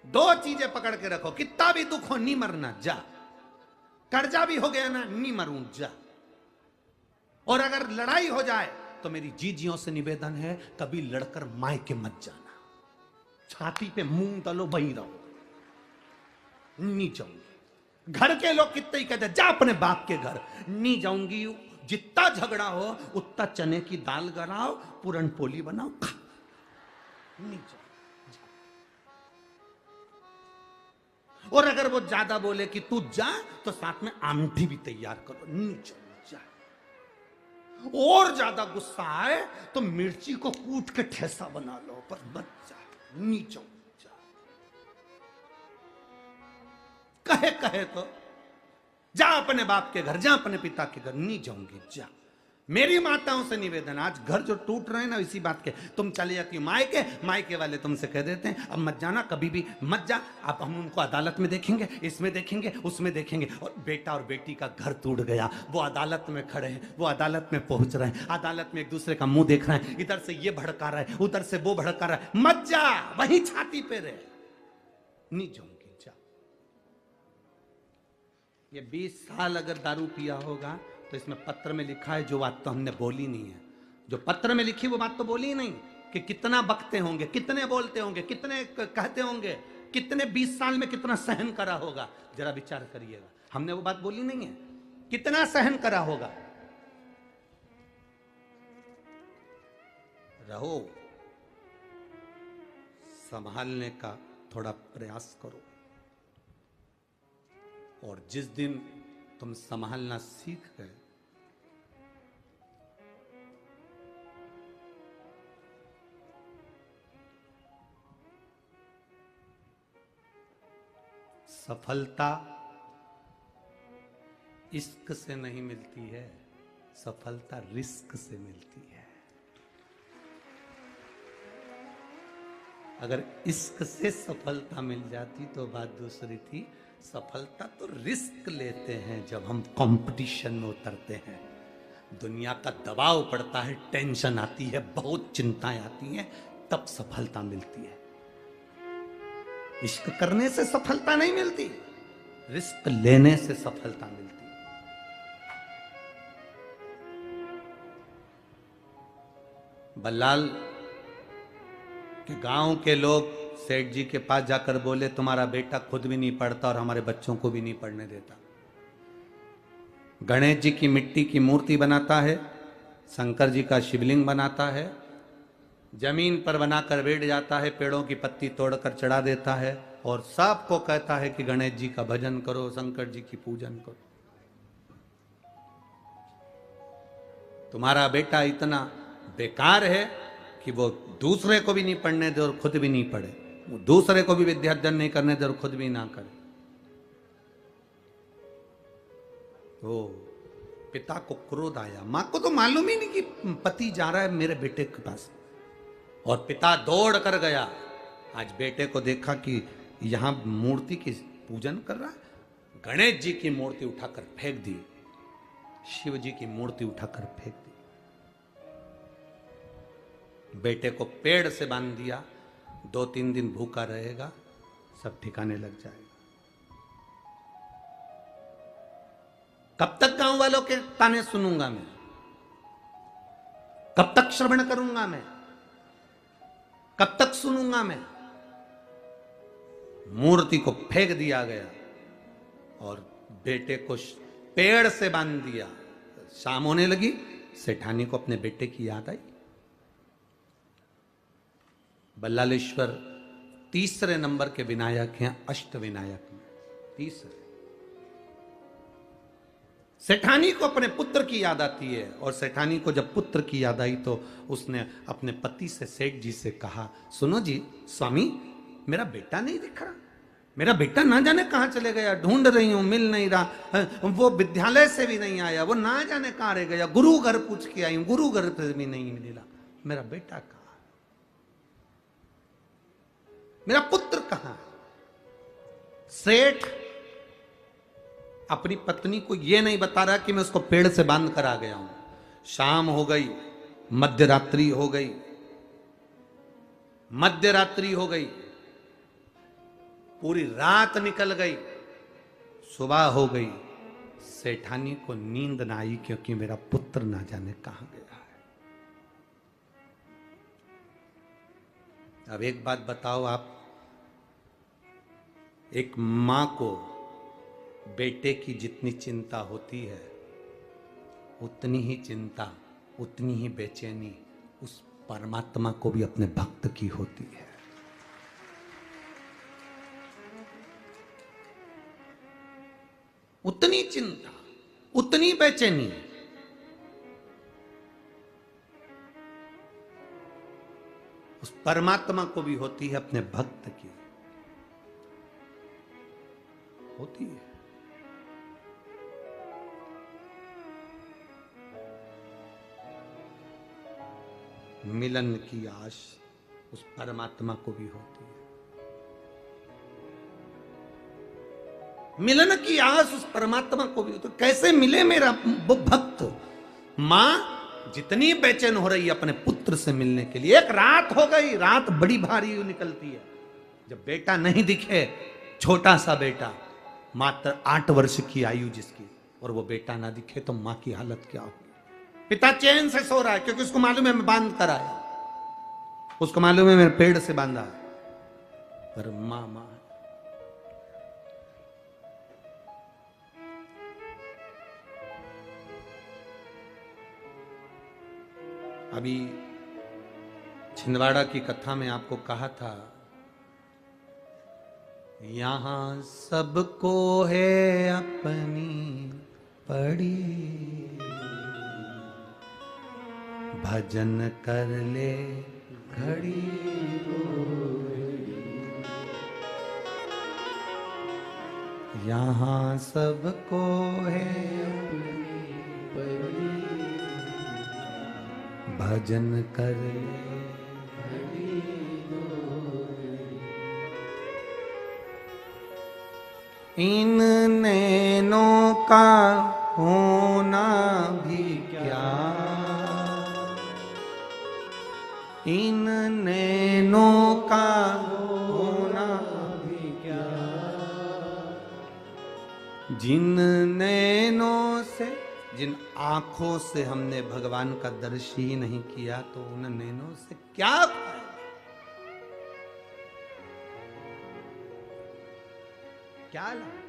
दो चीजें पकड़ के रखो, कितना भी दुख हो नहीं मरना, जा। कर्जा भी हो गया ना, नहीं मरूं, जा। और अगर लड़ाई हो जाए तो मेरी जीजियों से निवेदन है, कभी लड़कर मायके मत जाना। छाती पे मूंग तलो, वहीं रहो, नहीं जाऊंगी। घर के लोग कितने ही कहते, जा अपने बाप के घर, नहीं जाऊंगी। जितना झगड़ा हो उतना चने की दाल गलाओ, पूरन पोली बनाओ, खा, नहीं जाऊंगी। और अगर वो ज्यादा बोले कि तू जा, तो साथ में आमठी भी तैयार करो, नहीं जा। और ज्यादा गुस्सा आए तो मिर्ची को कूट के ठेसा बना लो, पर मत जा, नहीं जा। कहे तो जा अपने बाप के घर, जा अपने पिता के घर, नहीं जाऊंगी, जा। मेरी माताओं से निवेदन, आज घर जो टूट रहे हैं ना इसी बात के, तुम चले जाती हो मायके, मायके वाले तुमसे कह देते हैं अब मत जाना, कभी भी मत जा। अब हम उनको अदालत में देखेंगे, इसमें देखेंगे, उसमें देखेंगे। और बेटा और बेटी का घर टूट गया, वो अदालत में खड़े हैं, वो अदालत में पहुंच रहे हैं, अदालत में एक दूसरे का मुंह देख रहे हैं, इधर से ये भड़का रहा है, उधर से वो भड़का रहा है। मत जा, वहीं छाती पे रहे, नहीं जाऊंगी, जा। ये 20 साल अगर दारू पिया होगा तो इसमें पत्र में लिखा है जो बात तो हमने बोली नहीं है, जो पत्र में लिखी वो बात तो बोली ही नहीं, कि कितना बकते होंगे, कितने बोलते होंगे, कितने कहते होंगे, कितने 20 साल में कितना सहन करा होगा, जरा विचार करिएगा। हमने वो बात बोली नहीं है, कितना सहन करा होगा। रहो, संभालने का थोड़ा प्रयास करो, और जिस दिन तुम संभालना सीख गए, सफलता इश्क से नहीं मिलती है, सफलता रिस्क से मिलती है। अगर इश्क से सफलता मिल जाती तो बात दूसरी थी। सफलता तो रिस्क लेते हैं जब हम कंपटीशन में उतरते हैं, दुनिया का दबाव पड़ता है, टेंशन आती है, बहुत चिंताएं आती हैं, तब सफलता मिलती है। इश्क करने से सफलता नहीं मिलती, रिस्क लेने से सफलता मिलती है। बल्लाल के गांव के लोग सेठ जी के पास जाकर बोले, तुम्हारा बेटा खुद भी नहीं पढ़ता और हमारे बच्चों को भी नहीं पढ़ने देता। गणेश जी की मिट्टी की मूर्ति बनाता है, शंकर जी का शिवलिंग बनाता है, जमीन पर बनाकर बैठ जाता है, पेड़ों की पत्ती तोड़कर चढ़ा देता है, और सबको कहता है कि गणेश जी का भजन करो, शंकर जी की पूजन करो। तुम्हारा बेटा इतना बेकार है कि वो दूसरे को भी नहीं पढ़ने दे और खुद भी नहीं पढ़े, वो दूसरे को भी विद्यार्जन नहीं करने दे और खुद भी ना करे। तो पिता को क्रोध आया, मां को तो मालूम ही नहीं कि पति जा रहा है मेरे बेटे के पास, और पिता दौड़ कर गया। आज बेटे को देखा कि यहां मूर्ति की पूजन कर रहा है, गणेश जी की मूर्ति उठाकर फेंक दी, शिव जी की मूर्ति उठाकर फेंक दी, बेटे को पेड़ से बांध दिया, 2-3 दिन भूखा रहेगा, सब ठिकाने लग जाएगा। कब तक गांव वालों के ताने सुनूंगा मैं, कब तक श्रवण करूंगा मैं, कब तक सुनूंगा मैं। मूर्ति को फेंक दिया गया और बेटे को पेड़ से बांध दिया। शाम होने लगी, सेठानी को अपने बेटे की याद आई। बल्लालेश्वर तीसरे नंबर के विनायक हैं अष्ट विनायक में, तीसरे। सेठानी को अपने पुत्र की याद आती है, और सेठानी को जब पुत्र की याद आई तो उसने अपने पति से, सेठ जी से कहा, सुनो जी स्वामी, मेरा बेटा नहीं दिख रहा, मेरा बेटा ना जाने कहां चले गया, ढूंढ रही हूं, मिल नहीं रहा, वो विद्यालय से भी नहीं आया, वो ना जाने कहां रह गया, गुरु घर पूछ के आई हूं, गुरु घर से भी नहीं मिला, मेरा बेटा कहां, मेरा पुत्र कहां। सेठ अपनी पत्नी को यह नहीं बता रहा कि मैं उसको पेड़ से बांध कर आ गया हूं। शाम हो गई, मध्य रात्रि हो गई, मध्य रात्रि हो गई, पूरी रात निकल गई, सुबह हो गई, सेठानी को नींद ना आई क्योंकि मेरा पुत्र ना जाने कहां गया है। अब एक बात बताओ आप, एक मां को बेटे की जितनी चिंता होती है, उतनी ही चिंता, उतनी ही बेचैनी उस परमात्मा को भी अपने भक्त की होती है। उतनी चिंता, उतनी बेचैनी उस परमात्मा को भी होती है, अपने भक्त की होती है। मिलन की आश उस परमात्मा को भी होती है। मिलन की आस उस परमात्मा को भी, तो कैसे मिले मेरा वो भक्त। मां जितनी बेचैन हो रही है अपने पुत्र से मिलने के लिए। एक रात हो गई, रात बड़ी भारी निकलती है, जब बेटा नहीं दिखे, छोटा सा बेटा, मात्र 8 वर्ष की आयु जिसकी, और वो बेटा ना दिखे तो मां की हालत क्या होगी। पिता चैन से सो रहा है क्योंकि उसको मालूम है मैं बांध कर आया, उसको मालूम है मेरे पेड़ से बांधा है, पर मां मां अभी छिंदवाड़ा की कथा में आपको कहा था, यहां सबको है अपनी पड़ी, भजन कर ले घड़ी यहां सबको है भजन कर ले। इन नैनों का होना भी क्या, इन नैनों का होना भी क्या, जिन नैनों से, जिन आंखों से हमने भगवान का दर्शन ही नहीं किया, तो उन नैनों से क्या फायदा। क्या लाभ।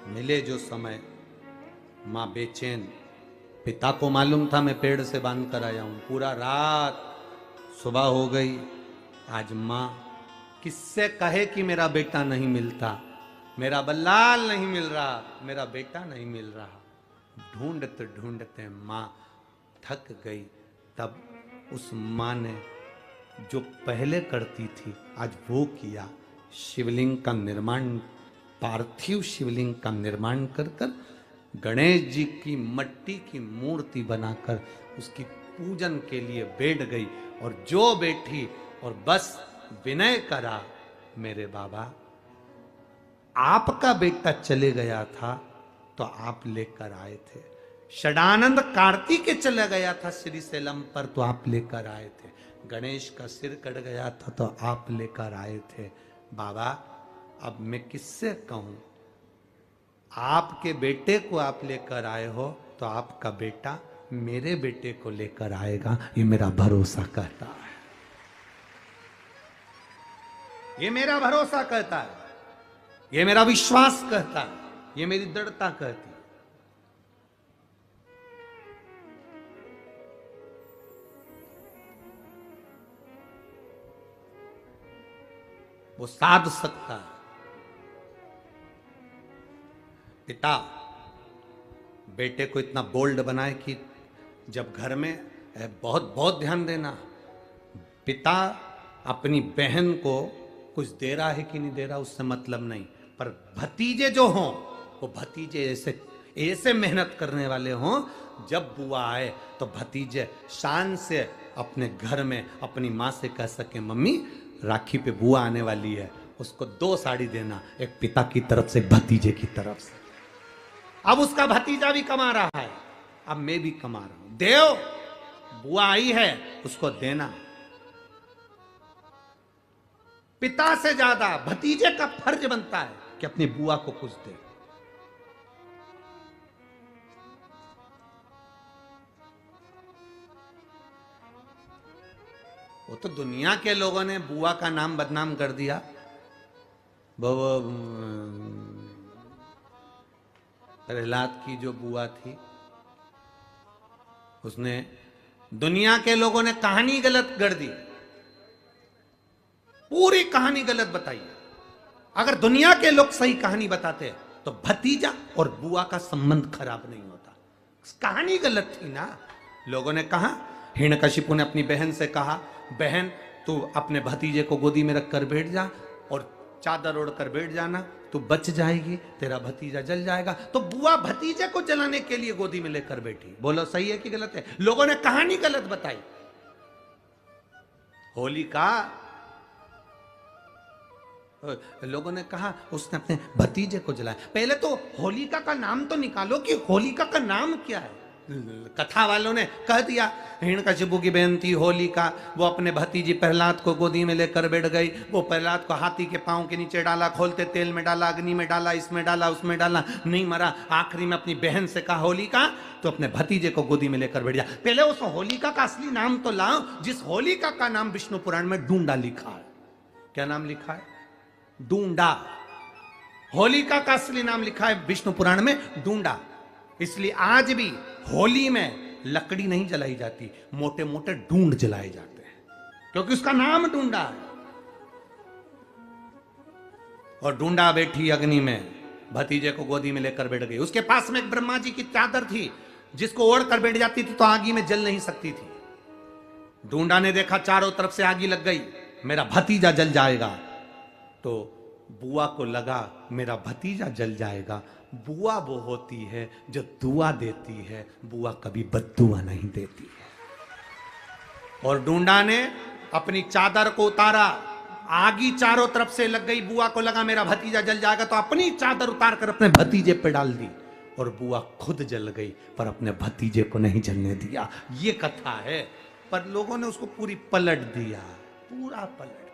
मिले जो समय, मां बेचैन, पिता को मालूम था मैं पेड़ से बांध कर आया हूं, पूरा रात, सुबह हो गई, आज मां किससे कहे कि मेरा बेटा नहीं मिलता, मेरा बल्लाल नहीं मिल रहा, मेरा बेटा नहीं मिल रहा। ढूंढते ढूंढते मां थक गई। तब उस मां ने जो पहले करती थी आज वो किया, शिवलिंग का निर्माण, पार्थिव शिवलिंग का निर्माण कर कर गणेश जी की मट्टी की मूर्ति बनाकर उसकी पूजन के लिए बैठ गई। और जो बैठी और बस विनय करा, मेरे बाबा आपका बेटा चले गया था तो आप लेकर आए थे, षडानंद कार्तिक चला गया था श्रीशैलम पर तो आप लेकर आए थे, गणेश का सिर कट गया था तो आप लेकर आए थे। बाबा अब मैं किससे कहूं, आपके बेटे को आप लेकर आए हो तो आपका बेटा मेरे बेटे को लेकर आएगा, ये मेरा भरोसा कहता है, ये मेरा भरोसा कहता है, ये मेरा विश्वास कहता है, ये मेरी दृढ़ता कहती है। वो साध सकता है। पिता बेटे को इतना बोल्ड बनाए कि जब घर में बहुत बहुत ध्यान देना, पिता अपनी बहन को कुछ दे रहा है कि नहीं दे रहा उससे मतलब नहीं, पर भतीजे जो हों वो भतीजे ऐसे ऐसे मेहनत करने वाले हों, जब बुआ आए तो भतीजे शान से अपने घर में अपनी माँ से कह सके मम्मी राखी पे बुआ आने वाली है, उसको 2 साड़ी देना, एक पिता की तरफ से भतीजे की तरफ से। अब उसका भतीजा भी कमा रहा है, अब मैं भी कमा रहा हूं। देव बुआ आई है उसको देना। पिता से ज्यादा भतीजे का फर्ज बनता है कि अपनी बुआ को कुछ दे। वो तो दुनिया के लोगों ने बुआ का नाम बदनाम कर दिया। वो प्रहलाद की जो बुआ थी, उसने, दुनिया के लोगों ने कहानी गलत कर दी, पूरी कहानी गलत बताई। अगर दुनिया के लोग सही कहानी बताते तो भतीजा और बुआ का संबंध खराब नहीं होता। कहानी गलत थी ना। लोगों ने कहा, हिरण्यकशिपु ने अपनी बहन से कहा, बहन तू अपने भतीजे को गोदी में रख कर बैठ जा और चादर ओढ़ कर बैठ जाना, तू बच जाएगी, तेरा भतीजा जल जाएगा। तो बुआ भतीजे को जलाने के लिए गोदी में लेकर बैठी। बोलो सही है कि गलत है? लोगों ने कहानी गलत बताई। होलिका, लोगों ने कहा उसने अपने भतीजे को जलाया। पहले तो होलिका का नाम तो निकालो कि होलिका का नाम क्या है। कथा वालों ने कह दिया हिरण्यकशिपु की बहन थी होलिका, वो अपने भतीजी प्रहलाद को गोदी में लेकर बैठ गई। वो प्रहलाद को हाथी के पांव के नीचे डाला, खोलते तेल में डाला, अग्नि में डाला, इसमें डाला, उसमें डाला, नहीं मरा। आखिरी में अपनी बहन से कहा होलिका तो अपने भतीजे को गोदी में लेकर बैठ जा। पहले उस होलिका का असली नाम तो लाओ, जिस होलिका का नाम विष्णु पुराण में डूंडा लिखा है। क्या नाम लिखा है? डूंडा। होलिका का असली नाम लिखा है विष्णु पुराण में डूंडा। इसलिए आज भी होली में लकड़ी नहीं जलाई जाती, मोटे मोटे ढूंढ जलाए जाते हैं, क्योंकि उसका नाम डूंडा है। और डूंडा बैठी अग्नि में, भतीजे को गोदी में लेकर बैठ गई। उसके पास में एक ब्रह्मा जी की चादर थी, जिसको ओढ़ कर बैठ जाती थी तो आगी में जल नहीं सकती थी। डूंडा ने देखा चारों तरफ से आगी लग गई, मेरा भतीजा जल जाएगा। तो बुआ को लगा मेरा भतीजा जल जाएगा। बुआ वो होती है जो दुआ देती है, बुआ कभी बद्दुआ नहीं देती है। और डूंडा ने अपनी चादर को उतारा, आगी चारों तरफ से लग गई। बुआ को लगा मेरा भतीजा जल जाएगा, तो अपनी चादर उतार कर अपने भतीजे पे डाल दी और बुआ खुद जल गई, पर अपने भतीजे को नहीं जलने दिया। ये कथा है, पर लोगों ने उसको पूरी पलट दिया, पूरा पलट दिया।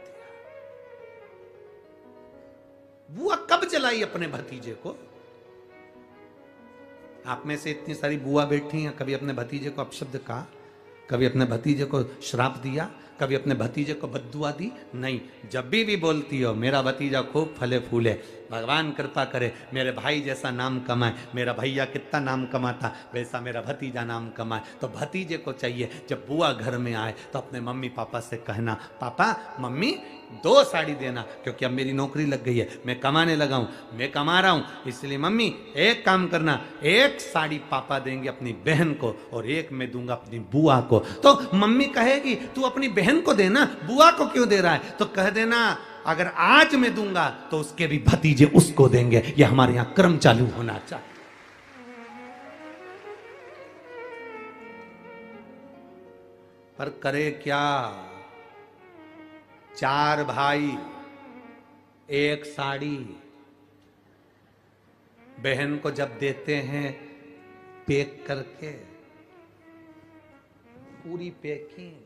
बुआ कब जलाई अपने भतीजे को? आप में से इतनी सारी बुआ बैठी हैं, कभी अपने भतीजे को अपशब्द कहा? कभी अपने भतीजे को श्राप दिया? कभी अपने भतीजे को बद्दुआ दी? नहीं। जब भी बोलती हो मेरा भतीजा खूब फले फूले, भगवान कृपा करे मेरे भाई जैसा नाम कमाए, मेरा भैया कितना नाम कमाता वैसा मेरा भतीजा नाम कमाए, तो भतीजे को चाहिए जब बुआ घर में आए तो अपने मम्मी पापा से कहना, पापा मम्मी 2 साड़ी देना, क्योंकि अब मेरी नौकरी लग गई है, मैं कमाने लगा हूं, मैं कमा रहा हूं, इसलिए मम्मी एक काम करना, 1 साड़ी पापा देंगे अपनी बहन को और 1 मैं दूंगा अपनी बुआ को। तो मम्मी कहेगी तू अपनी बहन को देना, बुआ को क्यों दे रहा है? तो कह देना अगर आज मैं दूंगा तो उसके भी भतीजे उसको देंगे। यह हमारे यहां क्रम चालू होना चाहिए। पर करे क्या? 4 भाई 1 साड़ी बहन को जब देते हैं पैक करके, पूरी पैकिंग,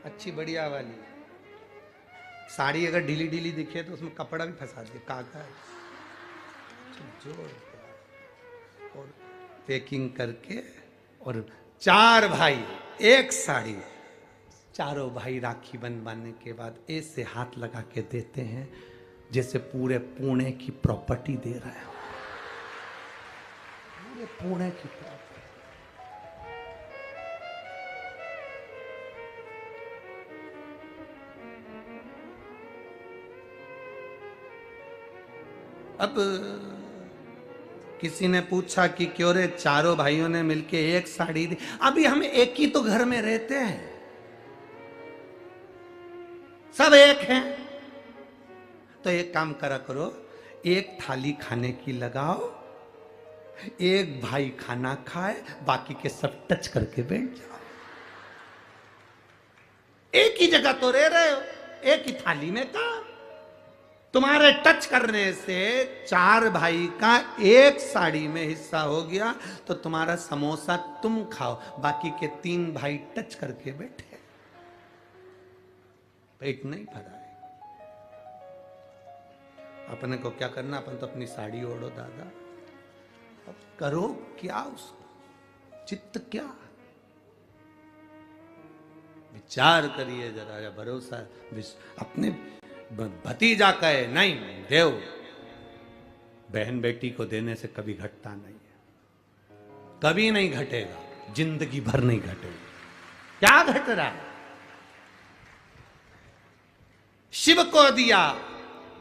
अच्छी बढ़िया वाली साड़ी। अगर ढीली ढीली दिखे तो उसमें कपड़ा भी फंसा दे, कागज जोड़ और पैकिंग करके। और 4 भाई 1 साड़ी, चारों भाई राखी बंधवाने के बाद ऐसे हाथ लगा के देते हैं जैसे पूरे पुणे की प्रॉपर्टी दे रहा है, पूरे पुणे की प्रॉपर्टी। अब किसी ने पूछा कि क्यों रे चारों भाइयों ने मिलके 1 साड़ी दी? अभी हम एक ही तो घर में रहते हैं, सब एक हैं, तो एक काम करा करो, 1 थाली खाने की लगाओ, 1 भाई खाना खाए, बाकी के सब टच करके बैठ जाओ। एक ही जगह तो रह रहे हो, एक ही थाली में काम। तुम्हारे टच करने से 4 भाई का एक साड़ी में हिस्सा हो गया, तो तुम्हारा समोसा तुम खाओ, बाकी के 3 भाई टच करके बैठे, पेट नहीं भरा है। अपने को क्या करना, अपन तो अपनी साड़ी ओढ़ो दादा, अब करो क्या उसको, चित्त क्या, विचार करिए जरा, या भरोसा अपने भतीजा कहे नहीं देव, बहन बेटी को देने से कभी घटता नहीं है, कभी नहीं घटेगा, जिंदगी भर नहीं घटेगा। क्या घट रहा है? शिव को दिया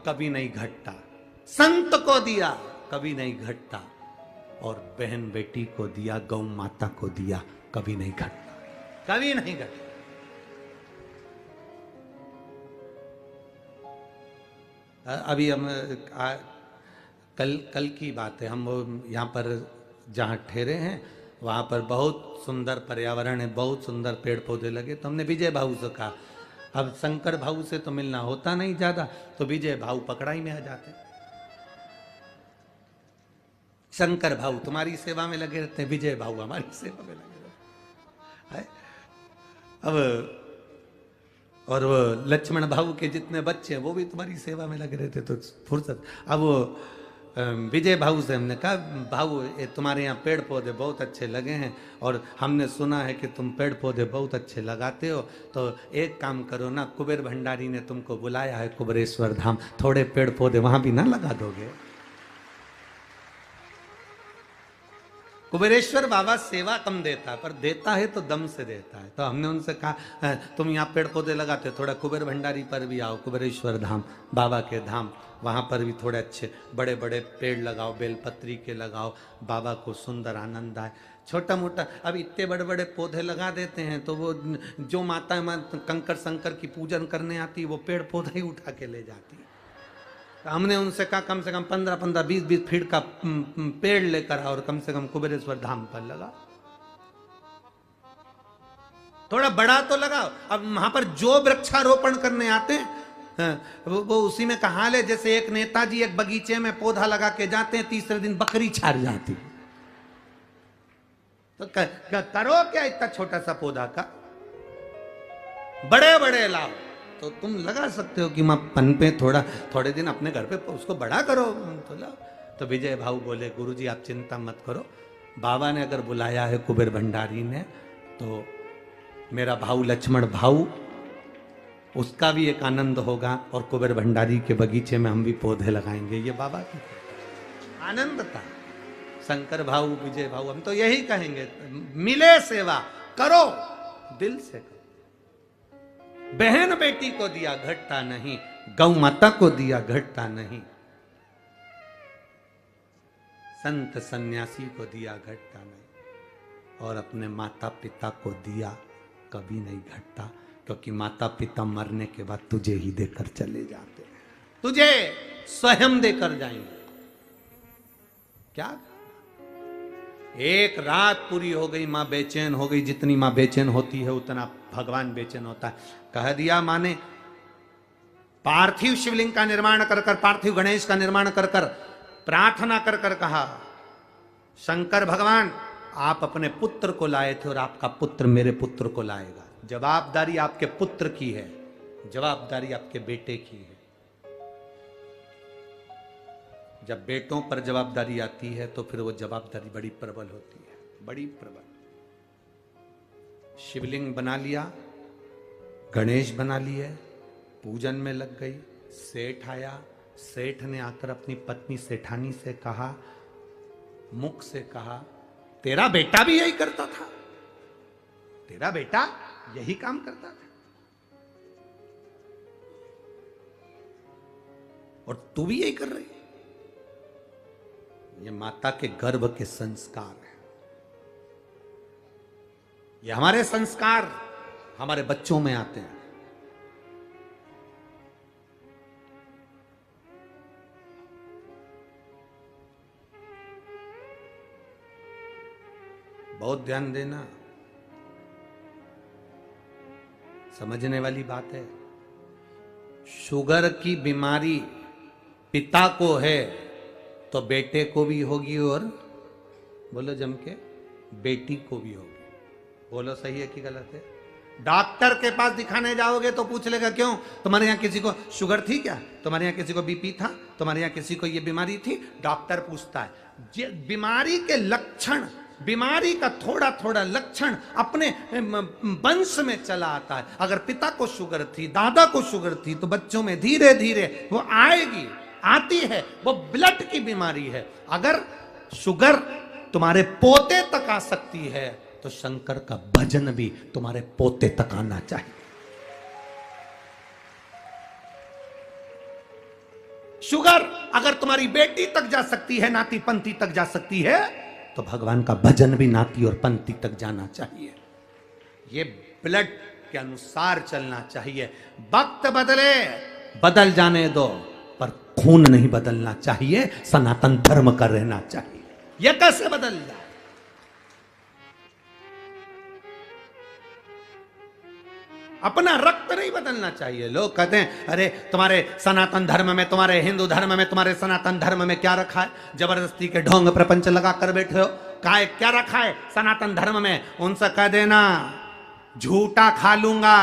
कभी नहीं घटता, संत को दिया कभी नहीं घटता, और बहन बेटी को दिया, गौ माता को दिया, कभी नहीं घटता, कभी नहीं घटता। अभी हम कल की बात है, हम वो यहाँ पर जहाँ ठहरे हैं वहाँ पर बहुत सुंदर पर्यावरण है, बहुत सुंदर पेड़ पौधे लगे, तो हमने विजय भाऊ से कहा, अब शंकर भाऊ से तो मिलना होता नहीं ज्यादा, तो विजय भाऊ पकड़ाई में आ जाते। शंकर भाऊ तुम्हारी सेवा में लगे रहते हैं, विजय भाऊ हमारी सेवा में लगे रहते हैं। अब और वो लक्ष्मण भाऊ के जितने बच्चे हैं वो भी तुम्हारी सेवा में लगे रहते, तो फुर्सत। अब वो विजय भाऊ से हमने कहा, भाऊ तुम्हारे यहाँ पेड़ पौधे बहुत अच्छे लगे हैं, और हमने सुना है कि तुम पेड़ पौधे बहुत अच्छे लगाते हो, तो एक काम करो ना, कुबेर भंडारी ने तुमको बुलाया है कुबेरेश्वर धाम, थोड़े पेड़ पौधे वहां भी ना लगा दोगे? कुबेरेश्वर बाबा सेवा कम देता, पर देता है तो दम से देता है। तो हमने उनसे कहा तुम यहाँ पेड़ पौधे लगाते हो, थोड़ा कुबेर भंडारी पर भी आओ, कुबेरेश्वर धाम बाबा के धाम, वहाँ पर भी थोड़े अच्छे बड़े बड़े पेड़ लगाओ, बेलपत्री के लगाओ, बाबा को सुंदर आनंद आए। छोटा मोटा अब इतने बड़े बड़े पौधे लगा देते हैं, तो वो जो माता कंकर शंकर की पूजन करने आती है वो पेड़ पौधे ही उठा के ले जाती है। तो हमने उनसे कहा कम से कम 15-15, 20-20 फीट का पेड़ लेकर और कम से कम कुबेरेश्वर धाम पर लगा, थोड़ा बड़ा तो लगाओ। अब वहां पर जो वृक्षारोपण करने आते हैं वो उसी में का हाल है, जैसे एक नेताजी एक बगीचे में पौधा लगा के जाते हैं, तीसरे दिन बकरी छाड़ जाती। तो करो क्या इतना छोटा सा पौधा का, बड़े बड़े लाओ। तो तुम लगा सकते हो कि मां पनपे, थोड़े दिन अपने घर पे उसको बड़ा करो, तो लाओ। तो विजय भाऊ बोले गुरुजी आप चिंता मत करो, बाबा ने अगर बुलाया है कुबेर भंडारी ने, तो मेरा भाऊ लक्ष्मण भाऊ, उसका भी एक आनंद होगा, और कुबेर भंडारी के बगीचे में हम भी पौधे लगाएंगे। ये बाबा की आनंद था। शंकर भाऊ, विजय भाऊ, हम तो यही कहेंगे, मिले सेवा करो, दिल से करो। बहन बेटी को दिया घटता नहीं, गौ माता को दिया घटता नहीं, संत सन्यासी को दिया घटता नहीं, और अपने माता पिता को दिया कभी नहीं घटता, क्योंकि माता पिता मरने के बाद तुझे ही देकर चले जाते हैं, तुझे स्वयं देकर जाएंगे। क्या एक रात पूरी हो गई, मां बेचैन हो गई, जितनी मां बेचैन होती है उतना भगवान बेचैन होता है। कह दिया मां ने, पार्थिव शिवलिंग का निर्माण कर कर, पार्थिव गणेश का निर्माण कर कर, प्रार्थना कर कर कहा, शंकर भगवान आप अपने पुत्र को लाए थे और आपका पुत्र मेरे पुत्र को लाएगा। जवाबदारी आपके पुत्र की है, जवाबदारी आपके बेटे की है। जब बेटों पर जवाबदारी आती है तो फिर वो जवाबदारी बड़ी प्रबल होती है, बड़ी प्रबल। शिवलिंग बना लिया, गणेश बना लिए, पूजन में लग गई। सेठ आया, सेठ ने आकर अपनी पत्नी सेठानी से कहा, मुख से कहा, तेरा बेटा भी यही करता था, तेरा बेटा यही काम करता था, और तू भी यही कर रही। ये माता के गर्भ के संस्कार है, ये हमारे संस्कार हमारे बच्चों में आते हैं। बहुत ध्यान देना, समझने वाली बात है। शुगर की बीमारी पिता को है तो बेटे को भी होगी, और बोलो जम के बेटी को भी होगी। बोलो सही है कि गलत है? डॉक्टर के पास दिखाने जाओगे तो पूछ लेगा क्यों तुम्हारे यहाँ किसी को शुगर थी क्या, तुम्हारे यहाँ किसी को बीपी था, तुम्हारे यहाँ किसी को ये बीमारी थी। डॉक्टर पूछता है बीमारी के लक्षण, बीमारी का थोड़ा थोड़ा लक्षण अपने वंश में चला आता है। अगर पिता को शुगर थी, दादा को शुगर थी, तो बच्चों में धीरे धीरे वो आएगी, आती है। वो ब्लड की बीमारी है। अगर शुगर तुम्हारे पोते तक आ सकती है तो शंकर का भजन भी तुम्हारे पोते तक आना चाहिए। शुगर अगर तुम्हारी बेटी तक जा सकती है, नाती पंथी तक जा सकती है, तो भगवान का भजन भी नाती और पंथी तक जाना चाहिए। ये ब्लड के अनुसार चलना चाहिए। वक्त बदले बदल जाने दो, पर खून नहीं बदलना चाहिए, सनातन धर्म का रहना चाहिए। यह कैसे बदल जाए? अपना रक्त नहीं बदलना चाहिए। लोग कहते हैं अरे तुम्हारे सनातन धर्म में, तुम्हारे हिंदू धर्म में, तुम्हारे सनातन धर्म में क्या रखा है? जबरदस्ती के ढोंग प्रपंच लगा कर बैठे हो। क्या रखा है सनातन धर्म में? उनसे कह देना झूठा खा लूंगा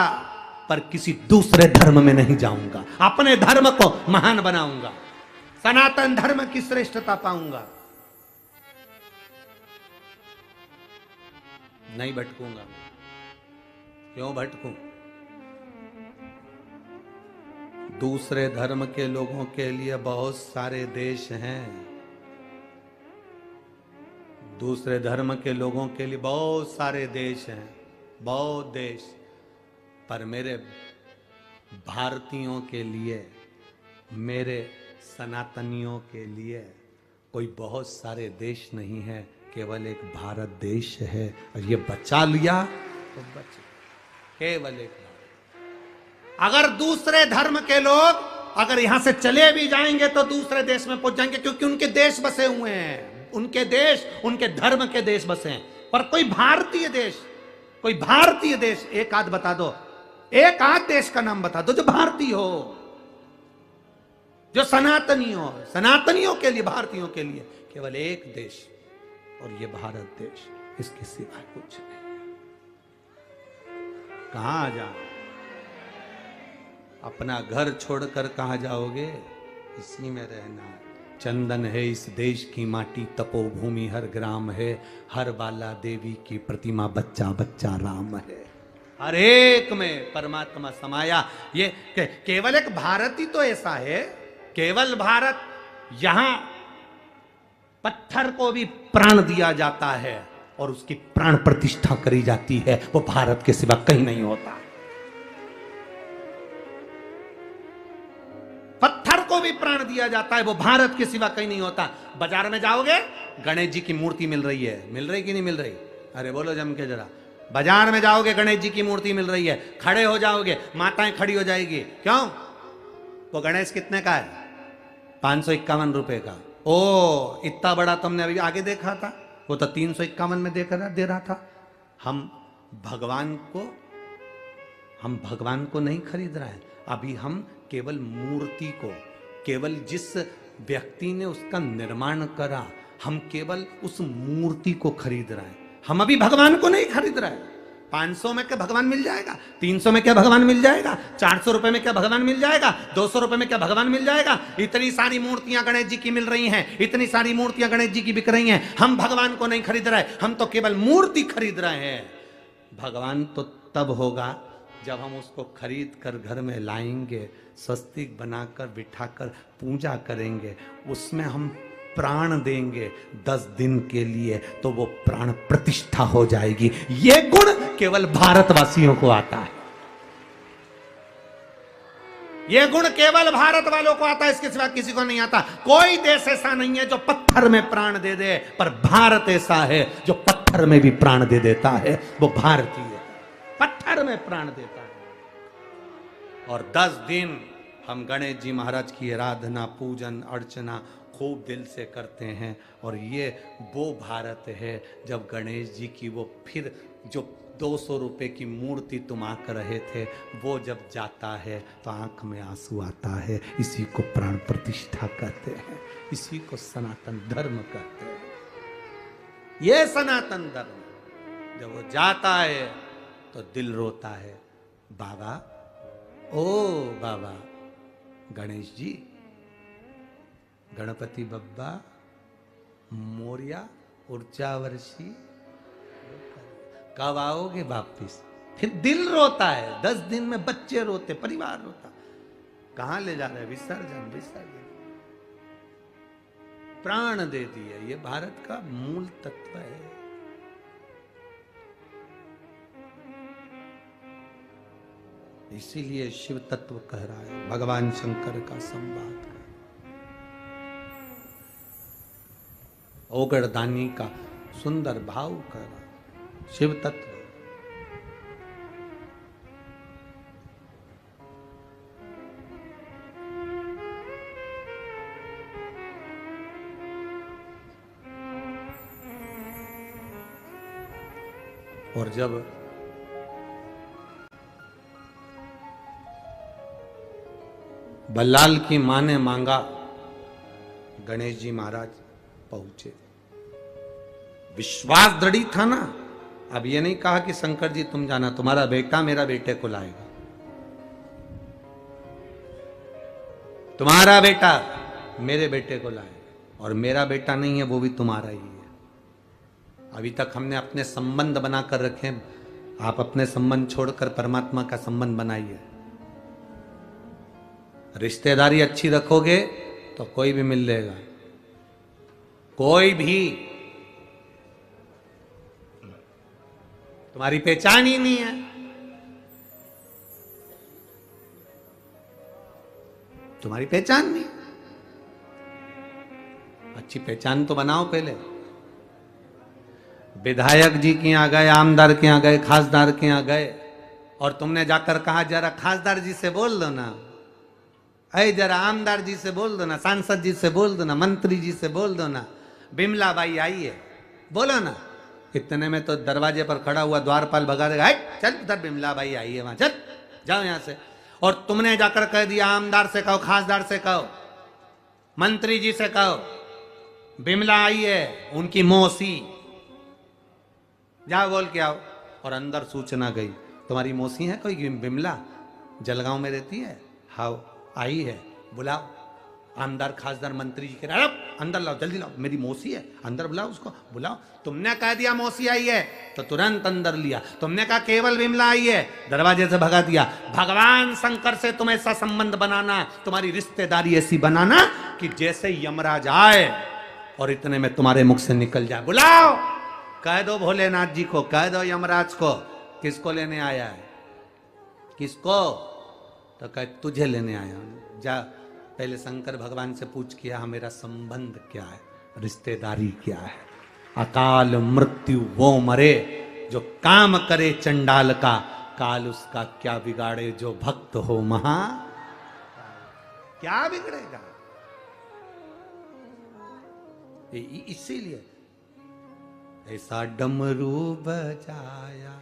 पर किसी दूसरे धर्म में नहीं जाऊंगा, अपने धर्म को महान बनाऊंगा, सनातन धर्म की श्रेष्ठता पाऊंगा, नहीं भटकूंगा। क्यों भटकूं? दूसरे धर्म के लोगों के लिए बहुत सारे देश हैं, दूसरे धर्म के लोगों के लिए बहुत सारे देश हैं, बहुत देश। पर मेरे भारतीयों के लिए, मेरे सनातनियों के लिए कोई बहुत सारे देश नहीं है, केवल एक भारत देश है। और ये बचा लिया तो बच, केवल एक। अगर दूसरे धर्म के लोग अगर यहां से चले भी जाएंगे तो दूसरे देश में पहुंच जाएंगे, क्योंकि उनके देश बसे हुए हैं, उनके देश, उनके धर्म के देश बसे हैं। पर कोई भारतीय देश, कोई भारतीय देश एक आध बता दो, एक आध देश का नाम बता दो जो भारतीय हो, जो सनातनी हो। सनातनियों के लिए, भारतीयों के लिए केवल एक देश, और ये भारत देश, इसके सिवा कुछ नहीं। कहां जा? अपना घर छोड़कर कहां जाओगे? इसी में रहना। चंदन है इस देश की माटी, तपोभूमि हर ग्राम है, हर बाला देवी की प्रतिमा, बच्चा बच्चा राम है। हर एक में परमात्मा समाया। ये केवल एक भारत ही तो ऐसा है, केवल भारत। यहां पत्थर को भी प्राण दिया जाता है और उसकी प्राण प्रतिष्ठा करी जाती है, वो भारत के सिवा कहीं नहीं होता। पत्थर को भी प्राण दिया जाता है, वो भारत के सिवा कहीं नहीं होता। बाजार में जाओगे, गणेश जी की मूर्ति मिल रही है, मिल रही कि नहीं मिल रही? अरे बोलो जम के जरा। बाजार में जाओगे, गणेश जी की मूर्ति मिल रही है, खड़े हो जाओगे, माताएं खड़ी हो जाएगी। क्यों? वो गणेश कितने का है? 551 रुपए का। ओ, इतना बड़ा तुमने अभी आगे देखा था? वो तो 351 में दे रहा था। हम भगवान को नहीं खरीद रहे हैं। अभी हम केवल मूर्ति को, केवल जिस व्यक्ति ने उसका निर्माण करा, हम केवल उस मूर्ति को खरीद रहे हैं। हम अभी भगवान को नहीं खरीद रहे हैं। 500 में क्या भगवान मिल जाएगा? 300 में क्या भगवान मिल जाएगा? 400 रुपए में क्या भगवान मिल जाएगा? 200 रुपए में क्या भगवान मिल जाएगा? इतनी सारी मूर्तियां गणेश जी की मिल रही हैं, इतनी सारी मूर्तियां गणेश जी की बिक रही हैं। हम भगवान को नहीं खरीद रहे, हम तो केवल मूर्ति खरीद रहे हैं। भगवान तो तब होगा जब हम उसको खरीद कर घर में लाएंगे, स्वस्तिक बनाकर बिठाकर पूजा करेंगे, उसमें हम प्राण देंगे 10 दिन के लिए, तो वो प्राण प्रतिष्ठा हो जाएगी। ये गुण केवल भारतवासियों को आता है। ये गुण केवल भारत वालों को आता है, इसके सिवा किसी को नहीं आता। कोई देश ऐसा नहीं है जो पत्थर में प्राण दे दे, पर भारत ऐसा है जो पत्थर में भी प्राण दे देता है। वो भारतीय है, पत्थर में प्राण देता है। और 10 दिन हम गणेश जी महाराज की आराधना, पूजन, अर्चना खूब दिल से करते हैं। और ये वो भारत है जब गणेश जी की वो फिर जो 200 रुपए की मूर्ति तुम आकर रहे थे, वो जब जाता है तो आंख में आंसू आता है। इसी को प्राण प्रतिष्ठा कहते हैं, इसी को सनातन धर्म कहते हैं। ये सनातन धर्म, जब वो जाता है तो दिल रोता है। बाबा, ओ बाबा गणेश जी, गणपति बब्बा मोरिया ऊर्जावर्षी, कब आओगे वापिस? फिर दिल रोता है, 10 दिन में बच्चे रोते, परिवार रोता। कहां ले जा रहे? विसर्जन, विसर्जन। प्राण दे दिए, ये भारत का मूल तत्व है। इसीलिए शिव तत्व कह रहा है, भगवान शंकर का संवाद का, ओगड़ दानी का सुंदर भाव कर रहा है, शिव तत्व। और जब बल्लाल की मां ने मांगा, गणेश जी महाराज पहुंचे। विश्वास दृढ़ था ना। अब ये नहीं कहा कि शंकर जी तुम जाना, तुम्हारा बेटा मेरा बेटे को लाएगा, तुम्हारा बेटा मेरे बेटे को लाएगा, और मेरा बेटा नहीं है वो भी तुम्हारा ही है। अभी तक हमने अपने संबंध बनाकर रखे, आप अपने संबंध छोड़कर परमात्मा का संबंध बनाइए। रिश्तेदारी अच्छी रखोगे तो कोई भी मिल लेगा, कोई भी। तुम्हारी पहचान ही नहीं है, तुम्हारी पहचान नहीं। अच्छी पहचान तो बनाओ पहले। विधायक जी के यहाँ गए, आमदार के यहाँ गए, खासदार के यहाँ गए, और तुमने जाकर कहा जरा खासदार जी से बोल दो ना, अरे जरा आमदार जी से बोल दो ना, सांसद जी से बोल दो ना, मंत्री जी से बोल दो ना, बिमला बाई आई है, बोलो ना। इतने में तो दरवाजे पर खड़ा हुआ द्वारपाल भगा देगा, चल उधर बिमला बाई आई है, वहां चल, जाओ यहां से। और तुमने जाकर कह दिया आमदार से कहो, खासदार से कहो, मंत्री जी से कहो, बिमला आई है, उनकी मौसी, जाओ बोल के आओ। और अंदर सूचना गई, तुम्हारी मौसी है कोई बिमला, जलगांव में रहती है, हाउ आई है, बुलाओ। आमदार खासदार मंत्री जी के अंदर लाओ, जल्दी लाओ, मेरी मौसी है, अंदर बुलाओ उसको, बुलाओ। तुमने कह दिया मौसी आई है तो तुरंत अंदर लिया। तुमने कहा केवल बिमला आई है, दरवाजे से भगा दिया। भगवान शंकर से तुम ऐसा संबंध बनाना, तुम्हारी रिश्तेदारी ऐसी बनाना कि जैसे यमराज आए और इतने में तुम्हारे मुख से निकल जाए, बुलाओ। कह दो भोलेनाथ जी को, कह दो यमराज को, किसको लेने आया है, किसको? तो कह तुझे लेने आया हूं, जा पहले शंकर भगवान से पूछ किया, मेरा संबंध क्या है, रिश्तेदारी क्या है। अकाल मृत्यु वो मरे जो काम करे चंडाल का, काल उसका क्या बिगाड़े जो भक्त हो महा। क्या बिगड़ेगा? इसीलिए ऐसा डमरू बजाया,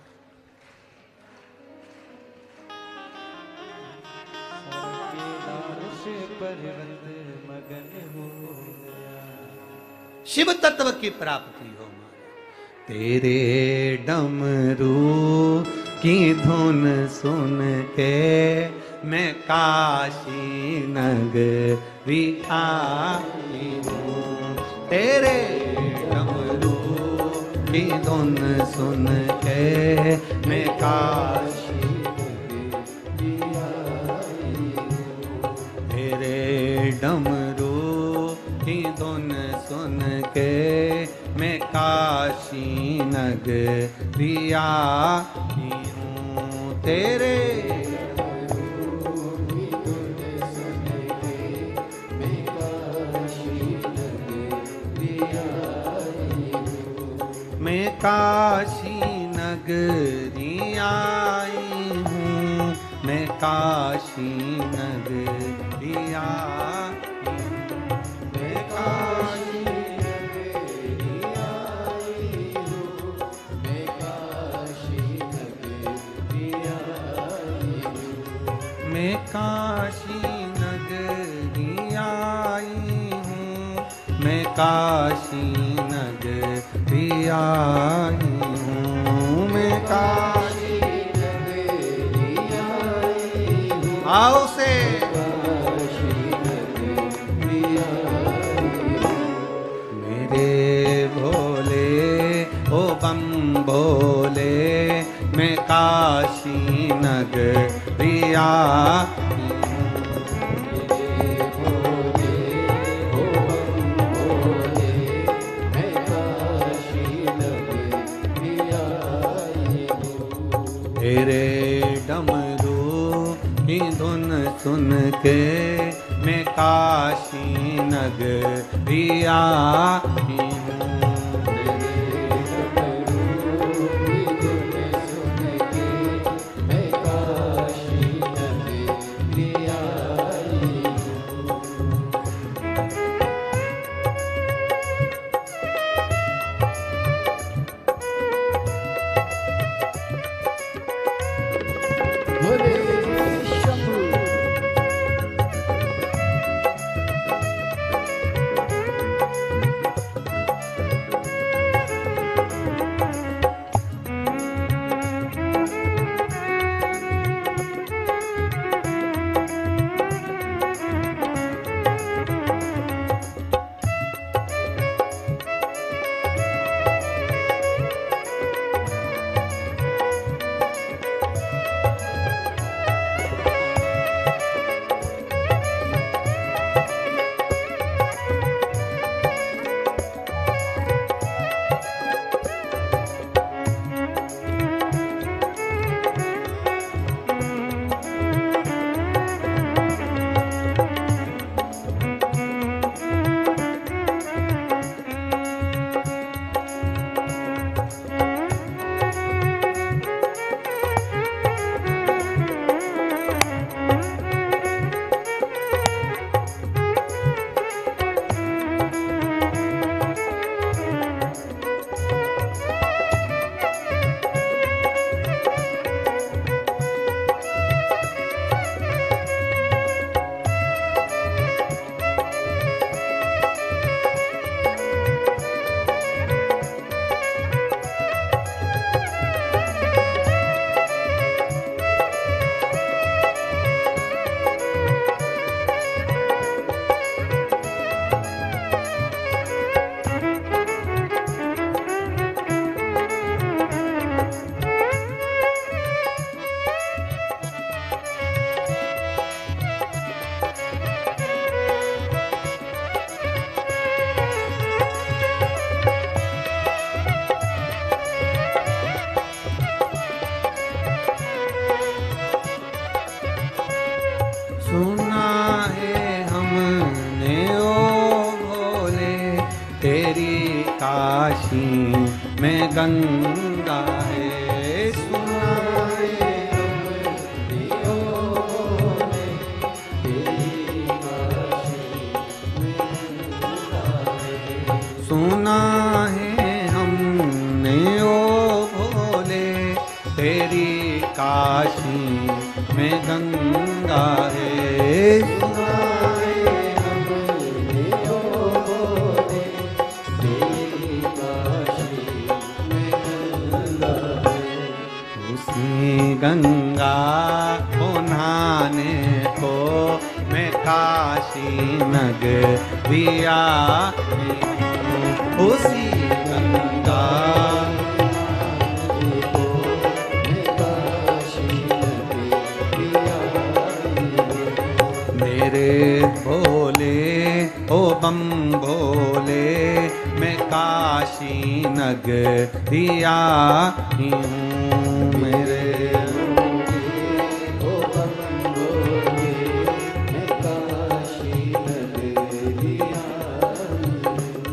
शिव तत्व की प्राप्ति हो। तेरे डमरू की धुन सुन के मैं काशी नगरी आई हूँ। तेरे डमरू की धुन सुन के मैं काशी नगरी आई हूँ। तेरे डमरू की धुन सुन के मैं काशी नगरी आई हूँ। तेरे मैं काशी नगरी आई हूँ। मैं काशी नगरी आई हूँ। मैं काशी नगरी आई हूँ। मैं काशी मैं काशी नगरी आई हूँ, मैं काशी नगरी आई हूँ। आओ से मेरे भोले ओ बम भोले, मैं काशी नगरी आई तेरे डमरू की धुन सुन के मैं काशी नगरी आई हूँ। सुना है हमने ओ भोले, तेरी काशी में गंगा है। सुना है हमने ओ भोले, तेरी काशी में गंगा है। सुना है हमने ओ भोले, तेरी काशी में गंगा है। उसी गंगा को नहाने को मैं काशी नगरी आई हूँ। उसी गंगा मेरे भोले ओ बम भोले, मैं काशी नगरी आई हूँ। मेरे भोले ओ बम भोले, मैं काशी नगरी आई हूँ।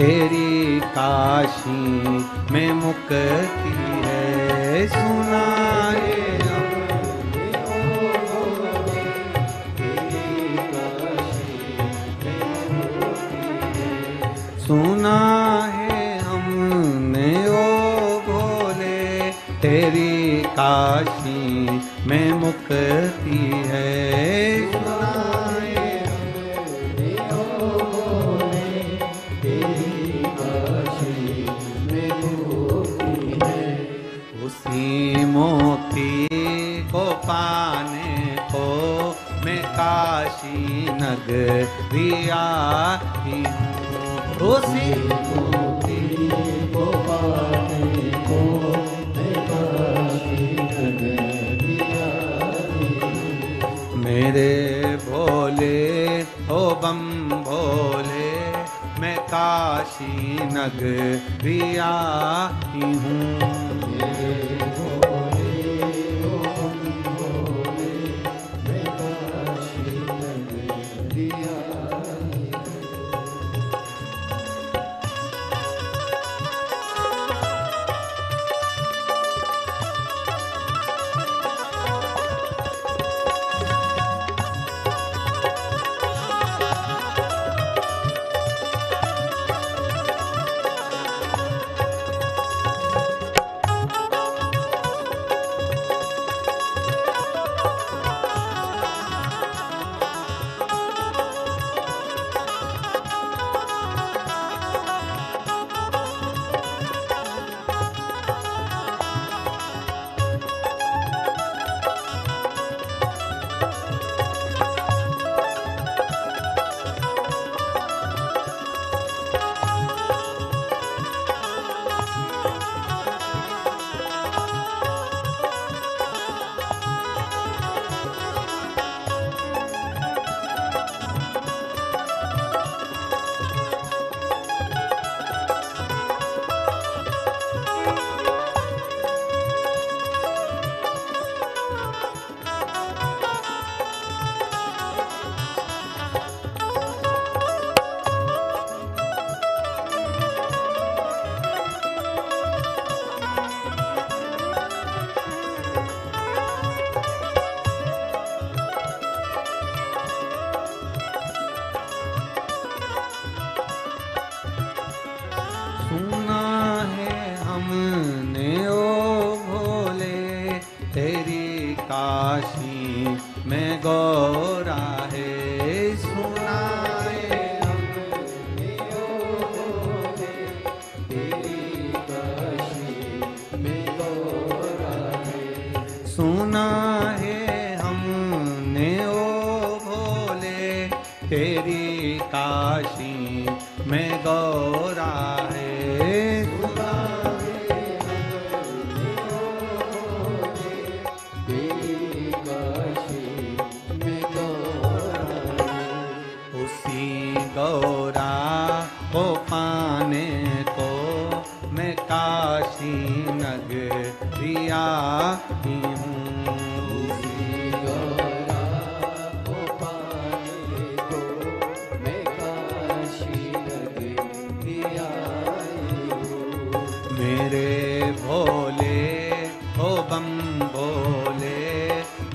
तेरी काशी में मुक्ति है। सुना है सुना है हमने ओ भोले, तेरी काशी में मुक्ति है। सुना है हमने ओ भोले, तेरी काशी में मुक्ति है। उसी मोती को पाने को मैं काशी नगरी आई हूँ। उसी मोती को पाने को मैं काशी नगरी आई हूँ। मेरे भोले ओ बम भोले, मैं काशी नगरी आई हूँ। सुना है हमने ओ भोले, तेरी काशी में गौरा है। सुना है हमने ओ भोले, तेरी काशी में गौरा है। सुना है हमने ओ भोले, तेरी काशी में गौरा है। गौरा को पाने को मैं काशी नगरी आई हूँ। गौरा को पाने को मैं काशी नगरी आई हूँ। मेरे भोले ओ बम भोले,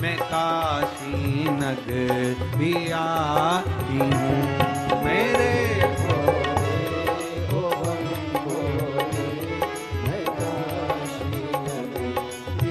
मैं काशी नगरी आई हूँ। मेरे भोले ओ बम भोले, मैं काशी नगरी आई हूँ।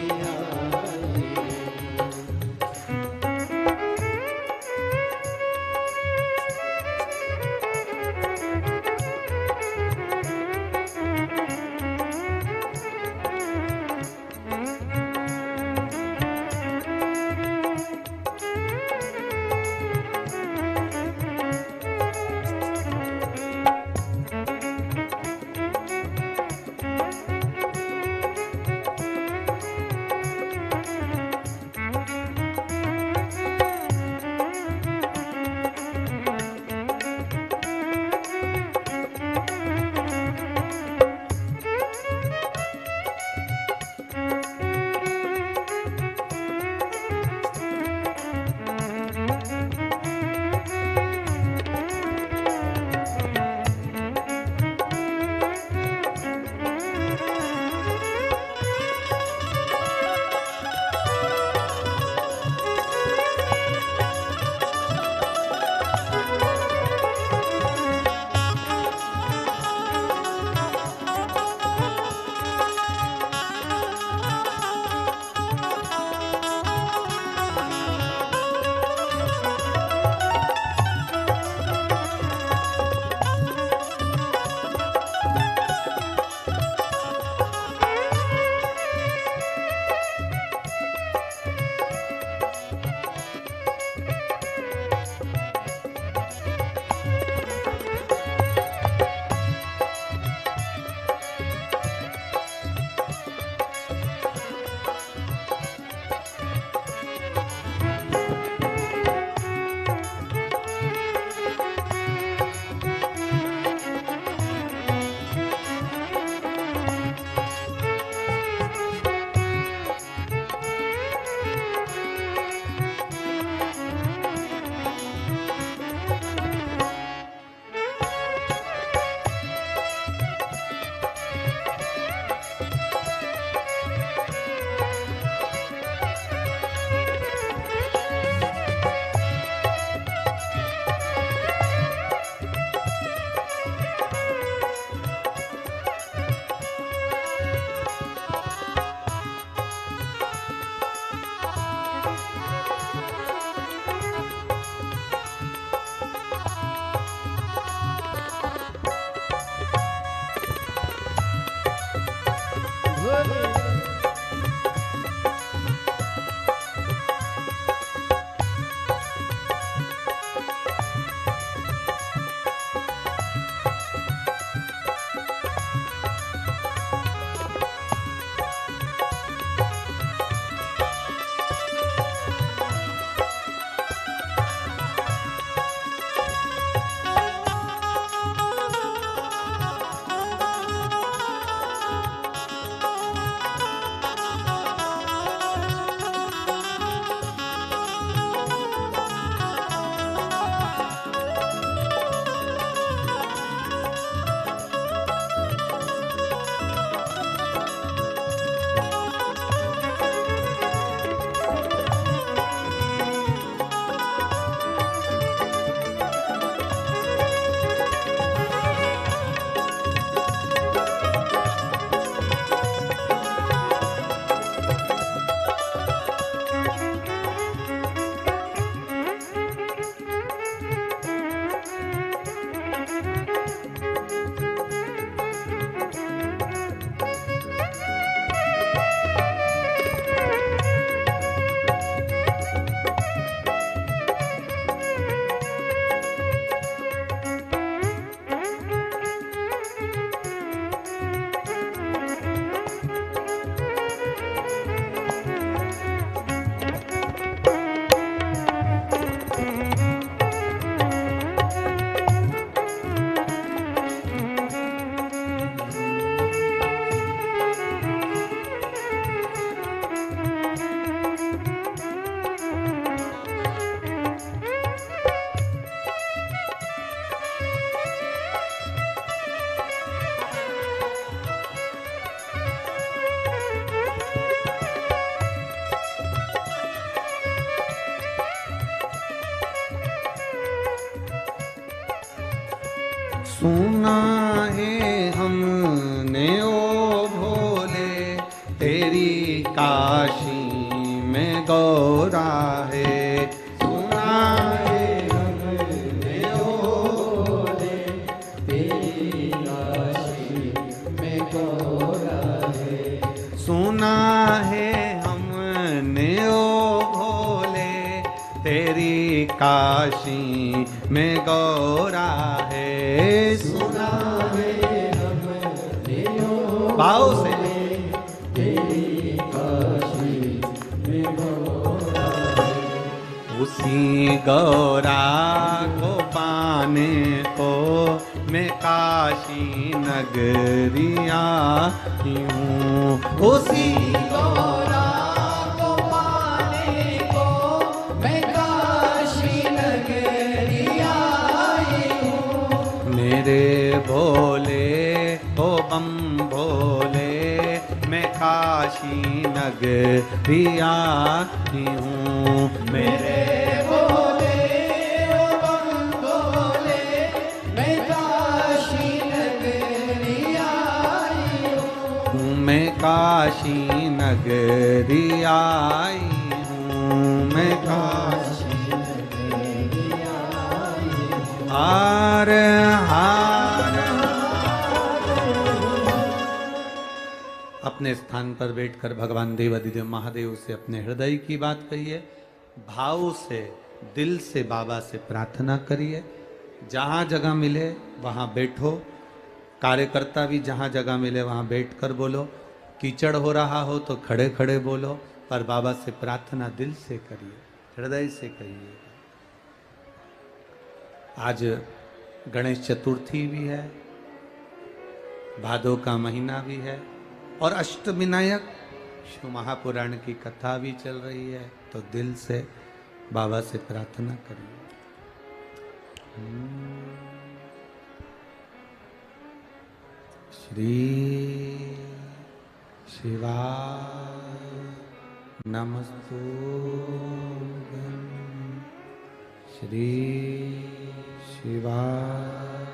सुना है हमने ओ भोले तेरी काशी में गौरा है। सुना है हमने ओ भोले तेरी काशी में गौरा है। सुना है हमने ओ भोले तेरी काशी में गौरा है। सुना है हमने ओ भाव से तेरी काशी में गौरा है। उसी गौरा को पाने को मैं काशी नगरिया हूँ। उसी गौरा को पाने को मैं काशी नगरिया हूँ। मेरे भोले ओ बम भोले मैं काशी नगरिया हूँ। मेरे भोले ओ बम भोले मैं काशी नगरिया हूँ। मैं काशी नगरिया हूँ। मैं काशी नगरिया हूँ। हार हार अपने स्थान पर बैठकर भगवान देवाधिदेव महादेव से अपने हृदय की बात कहिए। भाव से दिल से बाबा से प्रार्थना करिए। जहाँ जगह मिले वहाँ बैठो। कार्यकर्ता भी जहाँ जगह मिले वहाँ बैठकर बोलो। कीचड़ हो रहा हो तो खड़े खड़े बोलो, पर बाबा से प्रार्थना दिल से करिए, हृदय से कहिए। आज गणेश चतुर्थी भी है, भादों का महीना भी है और अष्टविनायक शिव महापुराण की कथा भी चल रही है, तो दिल से बाबा से प्रार्थना करिए। श्री शिवाय नमस्तुभ्यं। श्री शिवाय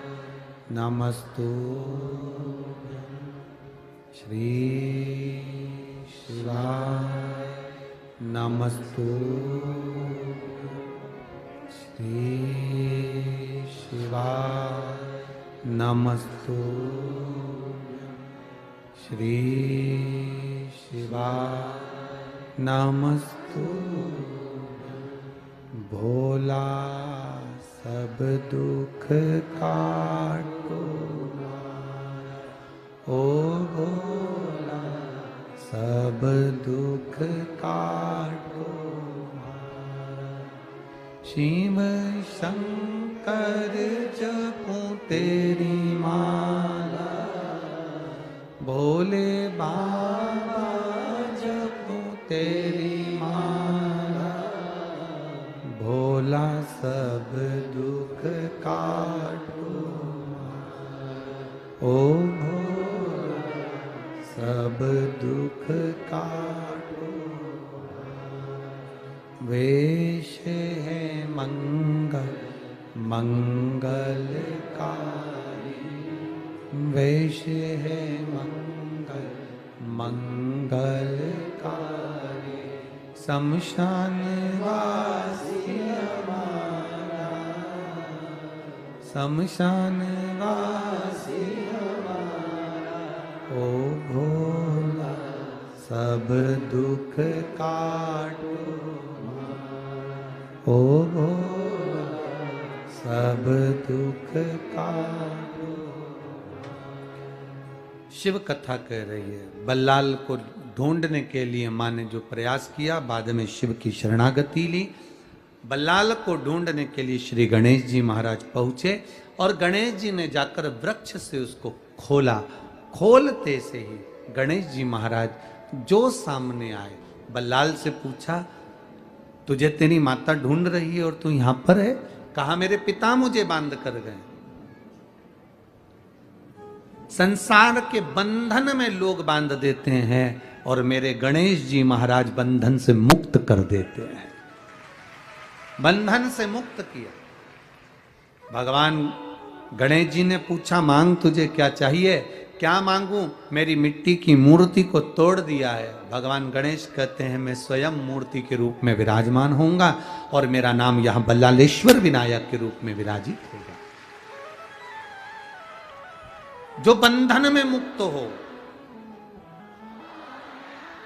नमस्तुभ्यं। श्री शिवाय नमस्तुभ्यं। श्री शिवाय नमस्तुभ्यं। श्री शिवाय नमस्तुभ्यं। भोला सब दुख काटो, ओ भोला सब दुख काटो। शिव शंकर जपूं तेरी माला, भोले बाबा जपूं तेरी माला। भोला सब दुख काटो, ओ भोला सब दुख काटो। वेश है मंगल मंगलकारी, वेश है मंगल मंगलकारी। शमशान वासी हमारा, शमशान वासी हमारा। ओ भोला सब दुख काटो, ओ भोला सब दुख काटो। शिव कथा कह रही है, बल्लाल को ढूंढने के लिए माँ ने जो प्रयास किया, बाद में शिव की शरणागति ली। बल्लाल को ढूंढने के लिए श्री गणेश जी महाराज पहुंचे और गणेश जी ने जाकर वृक्ष से उसको खोला। खोलते से ही गणेश जी महाराज जो सामने आए, बल्लाल से पूछा, तुझे तेरी माता ढूंढ रही है और तू यहां पर है? कहा मेरे पिता मुझे बांध कर गए। संसार के बंधन में लोग बांध देते हैं और मेरे गणेश जी महाराज बंधन से मुक्त कर देते हैं। बंधन से मुक्त किया। भगवान गणेश जी ने पूछा मांग तुझे क्या चाहिए? क्या मांगूं? मेरी मिट्टी की मूर्ति को तोड़ दिया है। भगवान गणेश कहते हैं मैं स्वयं मूर्ति के रूप में विराजमान होऊंगा और मेरा नाम यहां बल्लालेश्वर विनायक के रूप में विराजित होगा। जो बंधन में मुक्त हो,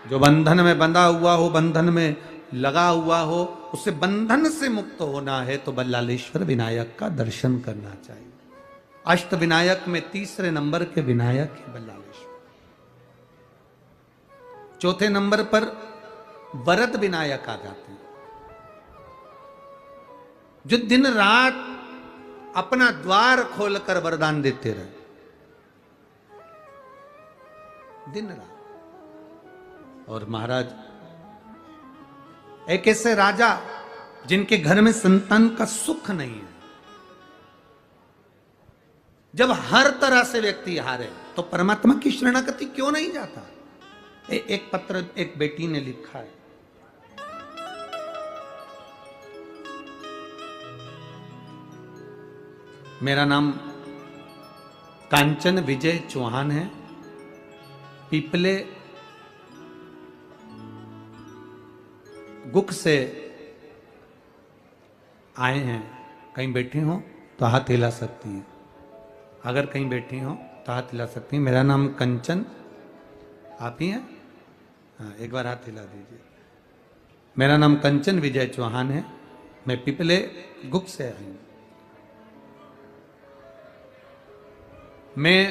जो बंधन में बंधा हुआ हो, बंधन में लगा हुआ हो, उसे बंधन से मुक्त होना है तो बल्लालेश्वर विनायक का दर्शन करना चाहिए। अष्ट विनायक में तीसरे नंबर के विनायक है बल्लालेश्वर। चौथे नंबर पर वरद विनायक आ जाते हैं, जो दिन रात अपना द्वार खोलकर वरदान देते रहे, दिन रात। और महाराज एक ऐसे राजा जिनके घर में संतान का सुख नहीं है, जब हर तरह से व्यक्ति हारे तो परमात्मा की शरणागति क्यों नहीं जाता? एक पत्र एक बेटी ने लिखा है, मेरा नाम कांचन विजय चौहान है, पीपले गुक से आए हैं। कहीं बैठे हो तो हाथ हिला सकती हैं, अगर कहीं बैठी हो तो हाथ हिला सकती हैं। मेरा नाम कंचन, आप ही हैं? हाँ, एक बार हाथ हिला दीजिए। मेरा नाम कंचन विजय चौहान है, मैं पिपले गुक से आई हूं। मैं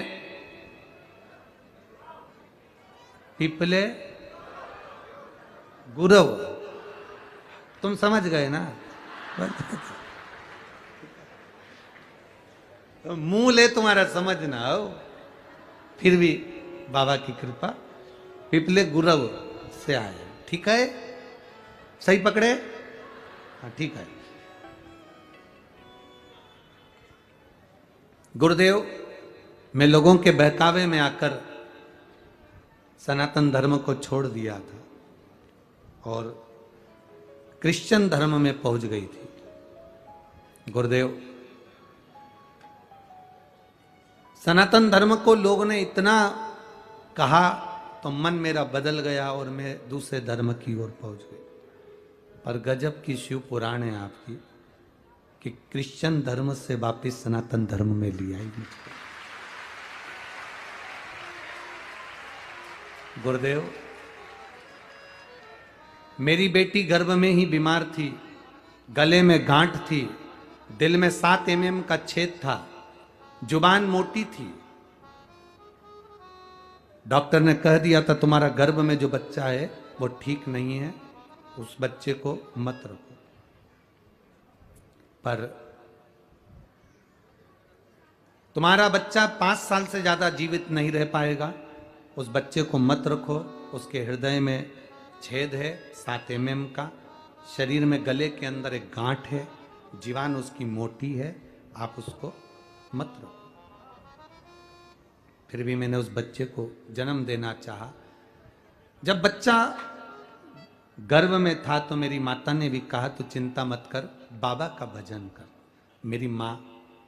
पिपले गुरव, तुम समझ गए ना? मूल है तुम्हारा, समझ ना हो, फिर भी बाबा की कृपा पिपले गुरव से आए। ठीक है, सही पकड़े? हाँ ठीक है। गुरुदेव, मैं लोगों के बहकावे में आकर सनातन धर्म को छोड़ दिया था और क्रिश्चियन धर्म में पहुंच गई थी। गुरुदेव, सनातन धर्म को लोगों ने इतना कहा तो मन मेरा बदल गया और मैं दूसरे धर्म की ओर पहुंच गई। पर गजब की शिव पुराण है आपकी कि क्रिश्चियन धर्म से वापिस सनातन धर्म में लिया ही मुझको। गुरुदेव, मेरी बेटी गर्भ में ही बीमार थी, गले में गांठ थी, दिल में 7 mm का छेद था, जुबान मोटी थी। डॉक्टर ने कह दिया था तुम्हारा गर्भ में जो बच्चा है वो ठीक नहीं है, उस बच्चे को मत रखो। पर तुम्हारा बच्चा 5 साल से ज्यादा जीवित नहीं रह पाएगा, उस बच्चे को मत रखो, उसके हृदय में छेद है 7 mm का, शरीर में गले के अंदर एक गांठ है, जीवान उसकी मोटी है, आप उसको मत रखो। फिर भी मैंने उस बच्चे को जन्म देना चाहा। जब बच्चा गर्भ में था तो मेरी माता ने भी कहा तू चिंता मत कर, बाबा का भजन कर। मेरी माँ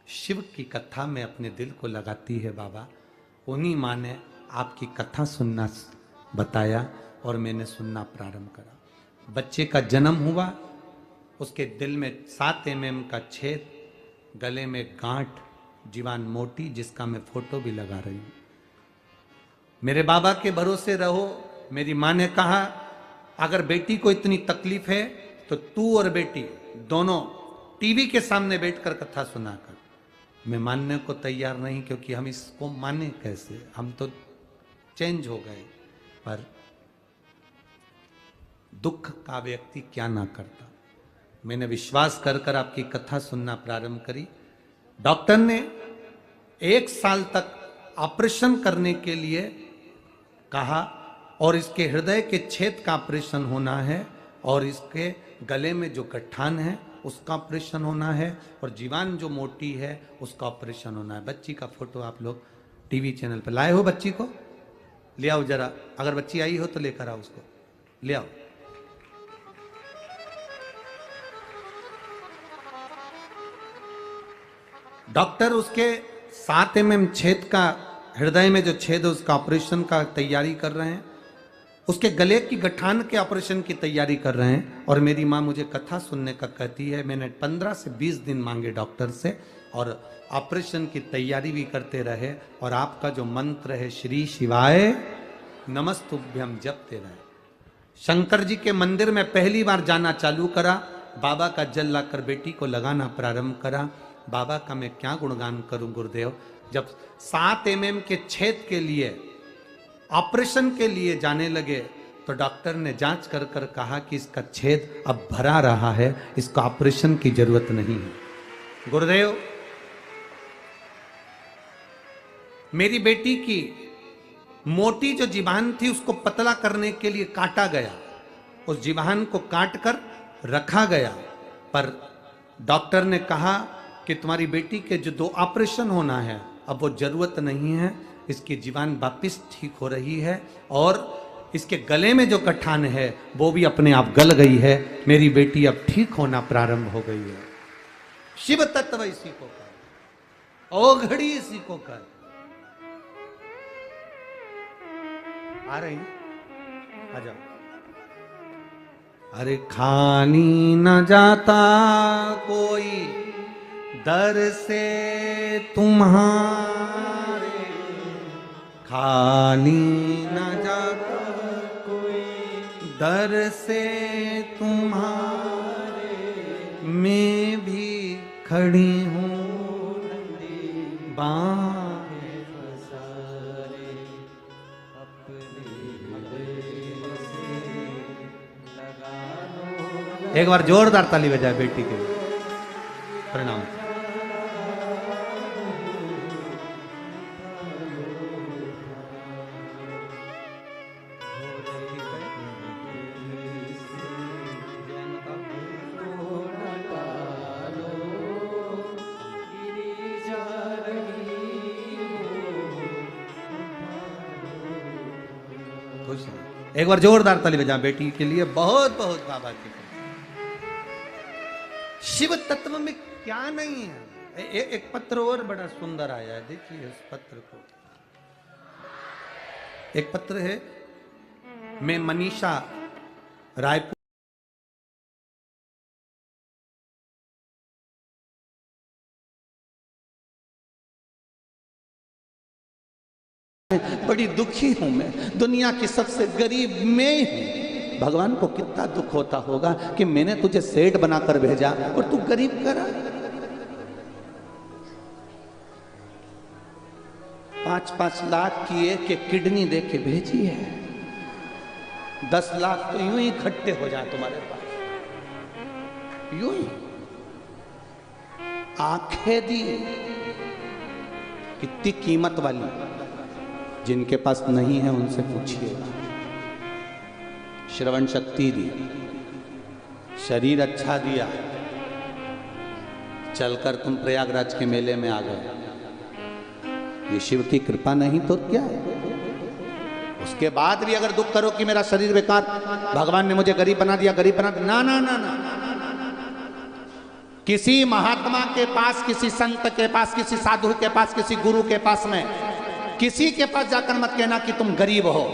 शिव की कथा में अपने दिल को लगाती है बाबा, उन्हीं माँ ने आपकी कथा सुनना बताया और मैंने सुनना प्रारंभ करा। बच्चे का जन्म हुआ, उसके दिल में 7 mm का छेद, गले में गांठ, जीवान मोटी, जिसका मैं फोटो भी लगा रही हूं। मेरे बाबा के भरोसे रहो। मेरी माँ ने कहा अगर बेटी को इतनी तकलीफ है तो तू और बेटी दोनों टीवी के सामने बैठकर कथा सुना कर। मैं मानने को तैयार नहीं, क्योंकि हम इसको माने कैसे, हम तो चेंज हो गए। पर दुख का व्यक्ति क्या ना करता। मैंने विश्वास कर कर आपकी कथा सुनना प्रारंभ करी। डॉक्टर ने 1 साल तक ऑपरेशन करने के लिए कहा और इसके हृदय के छेद का ऑपरेशन होना है और इसके गले में जो गठान है उसका ऑपरेशन होना है और जीवान जो मोटी है उसका ऑपरेशन होना है। बच्ची का फोटो आप लोग टीवी चैनल पर लाए हो, बच्ची को ले आओ जरा, अगर बच्ची आई हो तो लेकर आओ, उसको ले आओ। डॉक्टर उसके 7 mm छेद का, हृदय में जो छेद है उसका ऑपरेशन का तैयारी कर रहे हैं, उसके गले की गठान के ऑपरेशन की तैयारी कर रहे हैं। और मेरी माँ मुझे कथा सुनने का कहती है, मैंने 15 से 20 दिन मांगे डॉक्टर से और ऑपरेशन की तैयारी भी करते रहे और आपका जो मंत्र है श्री शिवाय नमस्तुभ्यम जपते रहे। शंकर जी के मंदिर में पहली बार जाना चालू करा, बाबा का जल लाकर बेटी को लगाना प्रारंभ करा। बाबा का मैं क्या गुणगान करूं गुरुदेव। जब 7 mm के छेद के लिए ऑपरेशन के लिए जाने लगे तो डॉक्टर ने जांच कर कर कहा कि इसका छेद अब भरा रहा है, इसका ऑपरेशन की जरूरत नहीं है। गुरुदेव, मेरी बेटी की मोटी जो जीभान थी उसको पतला करने के लिए काटा गया, उस जीभान को काट कर रखा गया, पर डॉक्टर ने कहा कि तुम्हारी बेटी के जो 2 ऑपरेशन होना है अब वो जरूरत नहीं है, इसकी जीवान वापिस ठीक हो रही है और इसके गले में जो गठान है वो भी अपने आप गल गई है। मेरी बेटी अब ठीक होना प्रारंभ हो गई है। शिव तत्व इसी को कर, ओघड़ी इसी को कर। आ रही आ जाओ। अरे खाली न जाता कोई दर से तुम्हारे, खाली न जाता कोई दर से तुम्हारे, मैं भी खड़ी हूँ बाहें पसारे, एक बार जोरदार ताली बजाए बेटी के लिए। प्रणाम। एक बार जोरदार ताली बजा बेटी के लिए। बहुत बहुत बाबा की। शिव तत्व में क्या नहीं है। एक पत्र और बड़ा सुंदर आया है, देखिए इस पत्र को। एक पत्र है, मैं मनीषा रायपुर बड़ी दुखी हूं, मैं दुनिया की सबसे गरीब मैं हूं। भगवान को कितना दुख होता होगा कि मैंने तुझे सेठ बनाकर भेजा और तू गरीब करा। 5-5 लाख की एक किडनी दे के भेजी है, 10 लाख तो यूं ही इकट्ठे हो जाए तुम्हारे पास, यूं ही। आंखें दी, कितनी कीमत वाली, जिनके पास नहीं है उनसे पूछिएगा। श्रवण शक्ति दी, शरीर अच्छा दिया, चलकर तुम प्रयागराज के मेले में आ गए, ये शिव की कृपा नहीं तो क्या है। उसके बाद भी अगर दुख करो कि मेरा शरीर बेकार, भगवान ने मुझे गरीब बना दिया, गरीब बना दिया, ना ना ना ना। किसी महात्मा के पास, किसी संत के पास, किसी साधु के पास, किसी गुरु के पास में, किसी के पास जाकर मत कहना कि तुम गरीब हो।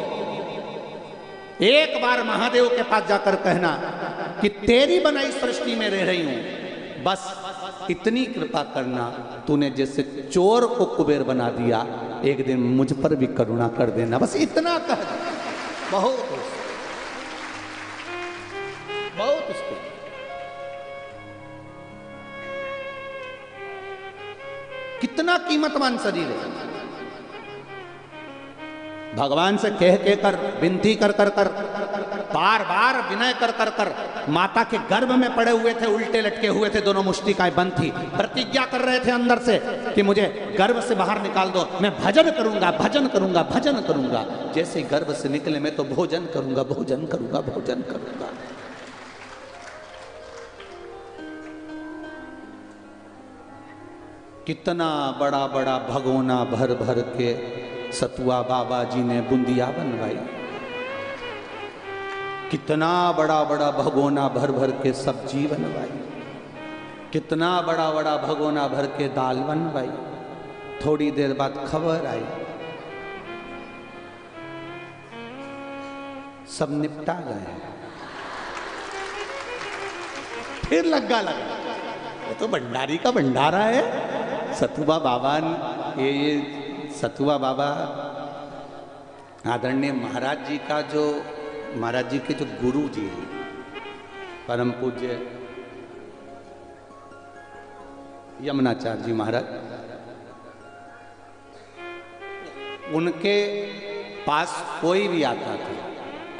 एक बार महादेव के पास जाकर कहना कि तेरी बनाई सृष्टि में रह रही हूं, बस इतनी कृपा करना, तूने जैसे चोर को कुबेर बना दिया, एक दिन मुझ पर भी करुणा कर देना, बस इतना कह दे। बहुत बहुत उसको कितना कीमतवान शरीर है। भगवान से कह के कर, विनती कर कर कर, बार बार विनय कर कर कर, माता के गर्भ में पड़े हुए थे, उल्टे लटके हुए थे, दोनों मुष्टिकाएं बंद थी, प्रतिज्ञा कर रहे थे अंदर से कि मुझे गर्भ से बाहर निकाल दो, मैं भजन करूंगा, भजन करूंगा, भजन करूंगा। जैसे ही गर्भ से निकले, मैं तो भोजन करूंगा, भोजन करूंगा, भोजन करूंगा। कितना बड़ा बड़ा भगोना भर भर के सतुआ बाबा जी ने बूंदिया बनवाई, कितना बड़ा बड़ा भगोना भर भर के सब्जी बनवाई। कितना बड़ा बड़ा भगोना भर के दाल बनवाई। थोड़ी देर बाद खबर आई, सब निपटा गए। फिर लगा ये तो भंडारी का भंडारा है। सतुआ बाबा, ये सतुआ बाबा आदरणीय महाराज जी का जो, महाराज जी के जो गुरु जी हैं, परम पूज्य यमुनाचार्य जी महाराज, उनके पास कोई भी आता था,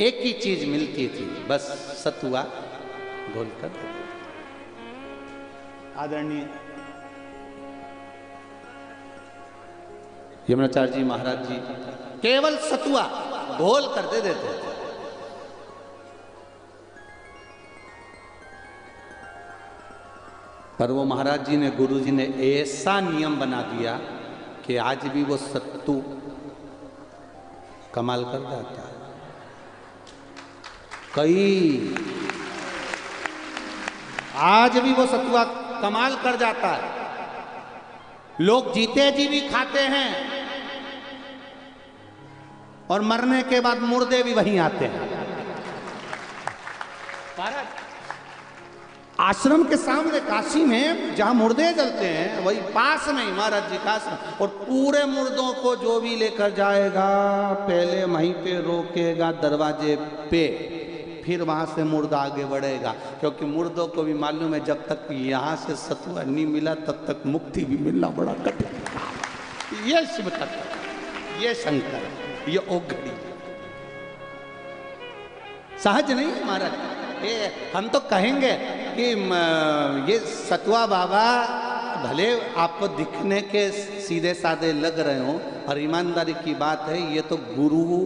एक ही चीज मिलती थी, बस सतुआ घोलकर। आदरणीय यमुनाचार्य जी महाराज जी केवल सतुआ घोल कर दे देते थे। पर वो महाराज जी ने, गुरु जी ने ऐसा नियम बना दिया कि आज भी वो सत्तू कमाल कर जाता है। आज भी वो सतुआ कमाल कर जाता है। लोग जीते जी भी खाते हैं और मरने के बाद मुर्दे भी वहीं आते हैं। आश्रम के सामने काशी में जहां मुर्दे जलते हैं, वही पास में ही महाराज जी का आश्रम, और पूरे मुर्दों को जो भी लेकर जाएगा पहले वहीं पे रोकेगा दरवाजे पे, फिर वहां से मुर्दा आगे बढ़ेगा। क्योंकि मुर्दों को भी मालूम है जब तक यहां से सतुआ नहीं मिला तब तक मुक्ति भी मिलना बड़ा कठिन। ये शिव तत्व, ये शंकर, ये ओघड़ी सहज नहीं महाराज। ये हम तो कहेंगे कि ये सतुआ बाबा भले आपको दिखने के सीधे साधे लग रहे हो, और ईमानदारी की बात है ये तो गुरु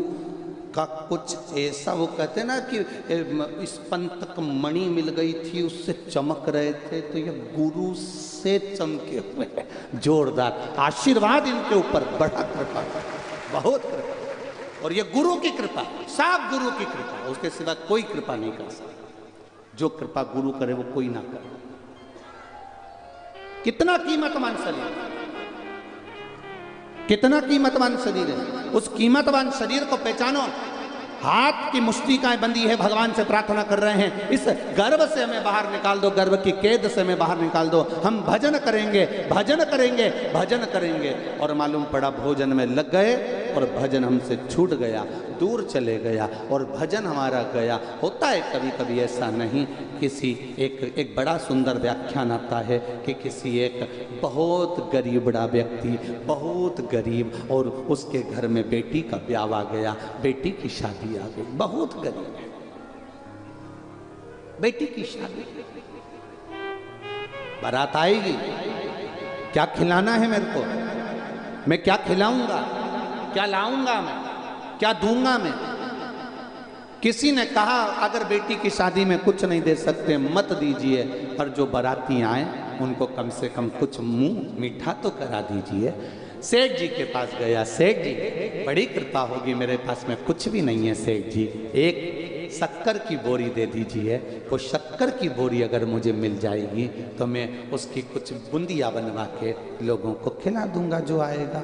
का कुछ ऐसा, वो कहते हैं ना कि स्पंदक मणि मिल गई थी उससे चमक रहे थे, तो ये गुरु से चमके हुए जोरदार आशीर्वाद इनके ऊपर, बड़ा कृपा, बहुत कृपा। और ये गुरु की कृपा, साफ गुरु की कृपा, उसके सिवा कोई कृपा नहीं कर सकता। जो कृपा गुरु करे वो कोई ना करे। कितना कीमतवान शरीर, कितना कीमतवान शरीर है। उस कीमतवान शरीर को पहचानो। हाथ की मुष्टिकाएं बंदी है, भगवान से प्रार्थना कर रहे हैं, इस गर्भ से हमें बाहर निकाल दो, गर्भ की कैद से हमें बाहर निकाल दो। हम भजन करेंगे, भजन करेंगे, भजन करेंगे, और मालूम पड़ा भोजन में लग गए और भजन हमसे छूट गया, दूर चले गया और भजन हमारा गया। होता है कभी कभी ऐसा, नहीं किसी एक बड़ा सुंदर व्याख्यान आता है कि किसी एक बहुत गरीबड़ा व्यक्ति, बहुत गरीब, और उसके घर में बेटी का ब्याह आ गया, बेटी की शादी आ गई, बहुत गरीब है, बेटी की शादी, बारात आएगी, क्या खिलाना है मेरे को, मैं क्या खिलाऊंगा, क्या लाऊंगा, मैं क्या दूंगा। मैं किसी ने कहा अगर बेटी की शादी में कुछ नहीं दे सकते मत दीजिए, पर जो बाराती आए उनको कम से कम कुछ मुंह मीठा तो करा दीजिए। सेठ जी के पास गया, सेठ जी बड़ी कृपा होगी, मेरे पास में कुछ भी नहीं है सेठ जी, एक शक्कर की बोरी दे दीजिए। वो शक्कर की बोरी अगर मुझे मिल जाएगी तो मैं उसकी कुछ बूंदियाँ बनवा के लोगों को खिला दूंगा जो आएगा।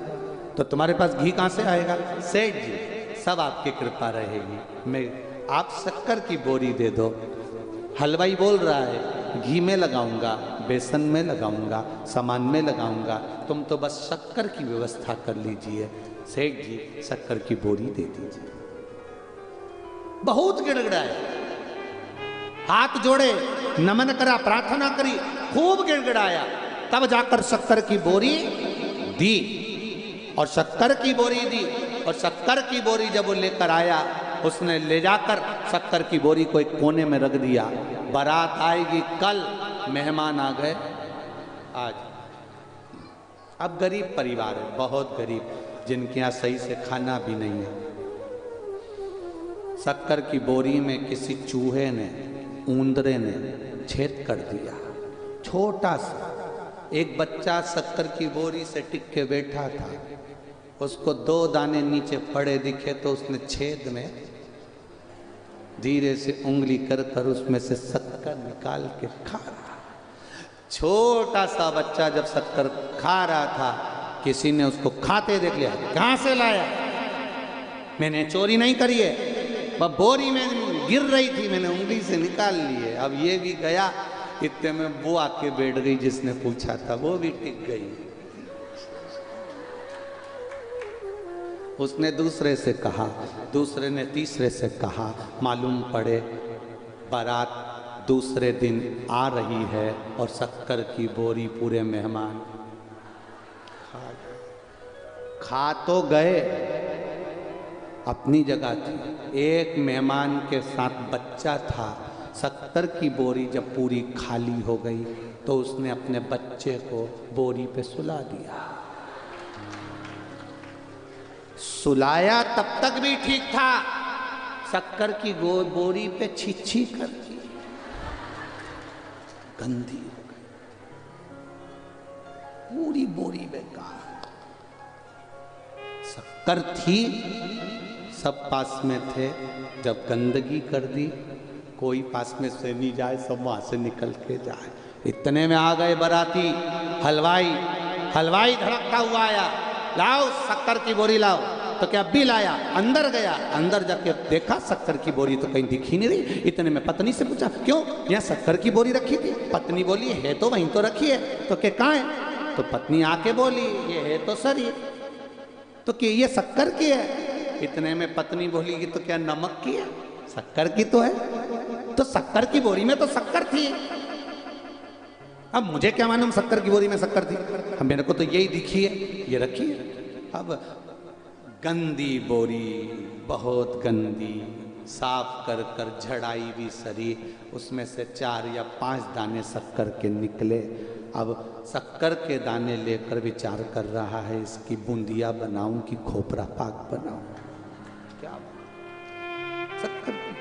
तो तुम्हारे पास घी कहाँ से आएगा? सेठ जी सब आपकी कृपा रहेगी, मैं आप शक्कर की बोरी दे दो। हलवाई बोल रहा है घी में लगाऊंगा, बेसन में लगाऊंगा, सामान में लगाऊंगा, तुम तो बस शक्कर की व्यवस्था कर लीजिए। सेठ जी शक्कर की बोरी दे दीजिए। बहुत गिड़गिड़ाए, हाथ जोड़े, नमन करा, प्रार्थना करी, खूब गिड़गिड़ाया, तब जाकर शक्कर की बोरी दी, और शक्कर की बोरी दी। और शक्कर की बोरी जब वो लेकर आया, उसने ले जाकर शक्कर की बोरी को एक कोने में रख दिया। बारात आएगी कल, मेहमान आ गए आज। अब गरीब परिवार है, बहुत गरीब, जिनके यहाँ सही से खाना भी नहीं है। शक्कर की बोरी में किसी चूहे ने, ऊंदरे ने छेद कर दिया, छोटा सा। एक बच्चा शक्कर की बोरी से टिक के बैठा था, उसको 2 दाने नीचे पड़े दिखे तो उसने छेद में धीरे से उंगली कर कर उसमें से शक्कर निकाल के खा रहा। छोटा सा बच्चा जब शक्कर खा रहा था, किसी ने उसको खाते देख लिया, कहां से लाया? मैंने चोरी नहीं करी है, वह बोरी में गिर रही थी, मैंने उंगली से निकाल ली है। अब ये भी गया, इतने में वो आके बैठ गई जिसने पूछा था, वो भी टिक गई। उसने दूसरे से कहा, दूसरे ने तीसरे से कहा, मालूम पड़े बारात दूसरे दिन आ रही है और शक्कर की बोरी पूरे मेहमान खा तो गए, अपनी जगह थी। एक मेहमान के साथ बच्चा था, शक्कर की बोरी जब पूरी खाली हो गई तो उसने अपने बच्चे को बोरी पे सुला दिया। सुलाया तब तक भी ठीक था, शक्कर की बोरी पे छिछी कर दी, गंदी हो गई, पूरी बोरी बेकार। शक्कर थी, सब पास में थे, जब गंदगी कर दी, कोई पास में से नहीं जाए, सब वहां से निकल के जाए। इतने में आ गए बाराती, हलवाई। हलवाई धड़कता हुआ आया, लाओ शक्कर की बोरी लाओ। तो क्या भी लाया, अंदर गया, अंदर जाके देखा शक्कर की बोरी तो कहीं दिखी नहीं रही। इतने में पत्नी से पूछा, क्यों यहाँ शक्कर की बोरी रखी थी? पत्नी बोली, है तो वहीं तो रखी है। तो क्या कहाँ है? तो पत्नी आके बोली, ये है तो सरी, तो क्या ये शक्कर की है? इतने में पत्नी बोली कि तो क्या नमक की है? शक्कर की तो है। तो शक्कर की बोरी में तो शक्कर थी, अब मुझे क्या मालूम शक्कर की बोरी में शक्कर थी? अब मेरे को तो यही दिखी है, ये रखी है। अब गंदी बोरी, बहुत गंदी, साफ कर कर झड़ाई भी सरी, उसमें से 4 या 5 दाने शक्कर के निकले। अब शक्कर के दाने लेकर विचार कर रहा है, इसकी बूंदिया बनाऊं कि खोपरा पाक बनाऊं? क्या शक्कर की?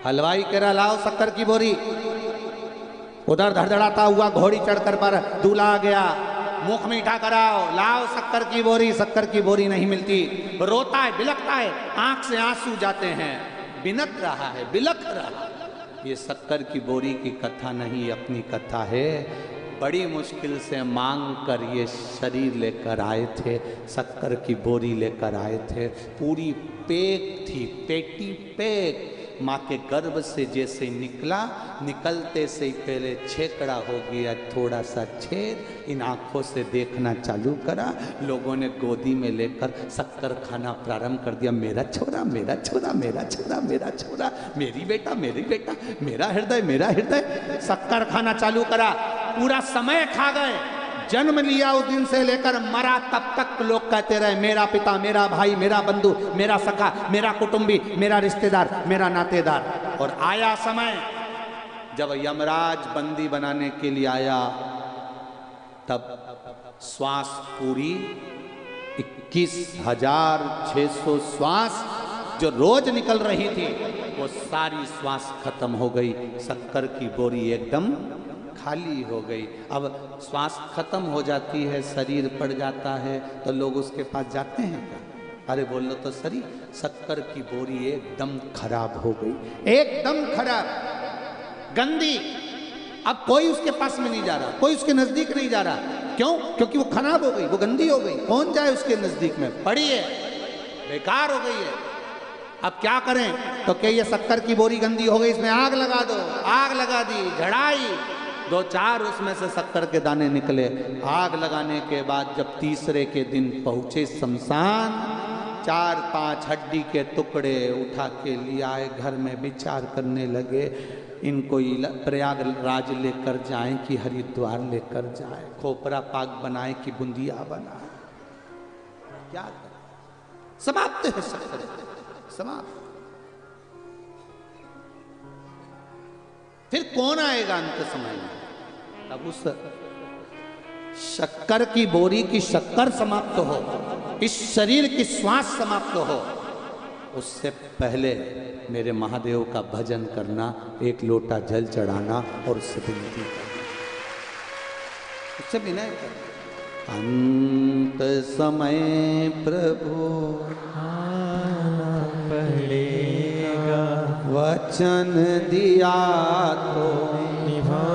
हलवाई कह रहा, लाओ शक्कर की बोरी। उधर धड़धड़ाता हुआ घोड़ी चढ़कर पर दूल्हा आ गया, मुख मीठा कराओ, लाओ शक्कर की बोरी। शक्कर की बोरी नहीं मिलती, रोता है, बिलखता है, आंख से आंसू जाते हैं, बिनक रहा है, बिलख रहा है। ये शक्कर की बोरी की कथा नहीं, अपनी कथा है। बड़ी मुश्किल से मांग कर ये शरीर लेकर आए थे, शक्कर की बोरी लेकर आए थे। पूरी पैक थी, पेटी पैक। माँ के गर्भ से जैसे निकला, निकलते से ही पहले छेकड़ा हो गया, थोड़ा सा छेद। इन आँखों से देखना चालू करा, लोगों ने गोदी में लेकर शक्कर खाना प्रारंभ कर दिया। मेरा छोरा, मेरा छोरा, मेरा छोरा, मेरा छोरा, मेरी बेटा, मेरी बेटा, मेरा हृदय, मेरा हृदय। शक्कर खाना चालू करा, पूरा समय खा गए। जन्म लिया उस दिन से लेकर मरा तब तक लोग कहते रहे, मेरा पिता, मेरा भाई, मेरा बंधु, मेरा सखा, मेरा कुटुंबी, मेरा रिश्तेदार, मेरा नातेदार। और आया समय जब यमराज बंदी बनाने के लिए आया, तब श्वास पूरी 21,600 श्वास जो रोज निकल रही थी, वो सारी श्वास खत्म हो गई। शक्कर की बोरी एकदम खाली हो गई। अब श्वास खत्म हो जाती है, शरीर पड़ जाता है, तो लोग उसके पास जाते हैं क्या? अरे बोलो तो सही, शक्कर की बोरी एकदम खराब हो गई, एकदम खराब, गंदी। अब कोई उसके पास में नहीं जा रहा, कोई उसके नजदीक नहीं जा रहा। क्यों? क्योंकि वो खराब हो गई, वो गंदी हो गई। कौन जाए उसके नजदीक में? पड़ी है, बेकार हो गई है। अब क्या करें? तो क्या ये शक्कर की बोरी गंदी हो गई, इसमें आग लगा दो। आग लगा दी, झड़ाई, 2-4 उसमें से शक्कर के दाने निकले। आग लगाने के बाद जब तीसरे के दिन पहुंचे शमशान, 4-5 हड्डी के टुकड़े उठा के ले आए, घर में विचार करने लगे, इनको प्रयागराज लेकर जाएं कि हरिद्वार लेकर जाएं, खोपरा पाक बनाए कि बूंदिया बनाए, क्या करें? समाप्त है शक्कर, समाप्त। फिर कौन आएगा अंत समय में? अब उस शक्कर की बोरी की शक्कर समाप्त हो, इस शरीर की श्वास समाप्त हो, उससे पहले मेरे महादेव का भजन करना, एक लोटा जल चढ़ाना और उससे विनती करना, उससे विनय करना। अंत समय प्रभु आना पड़ेगा, वचन दिया तो निभा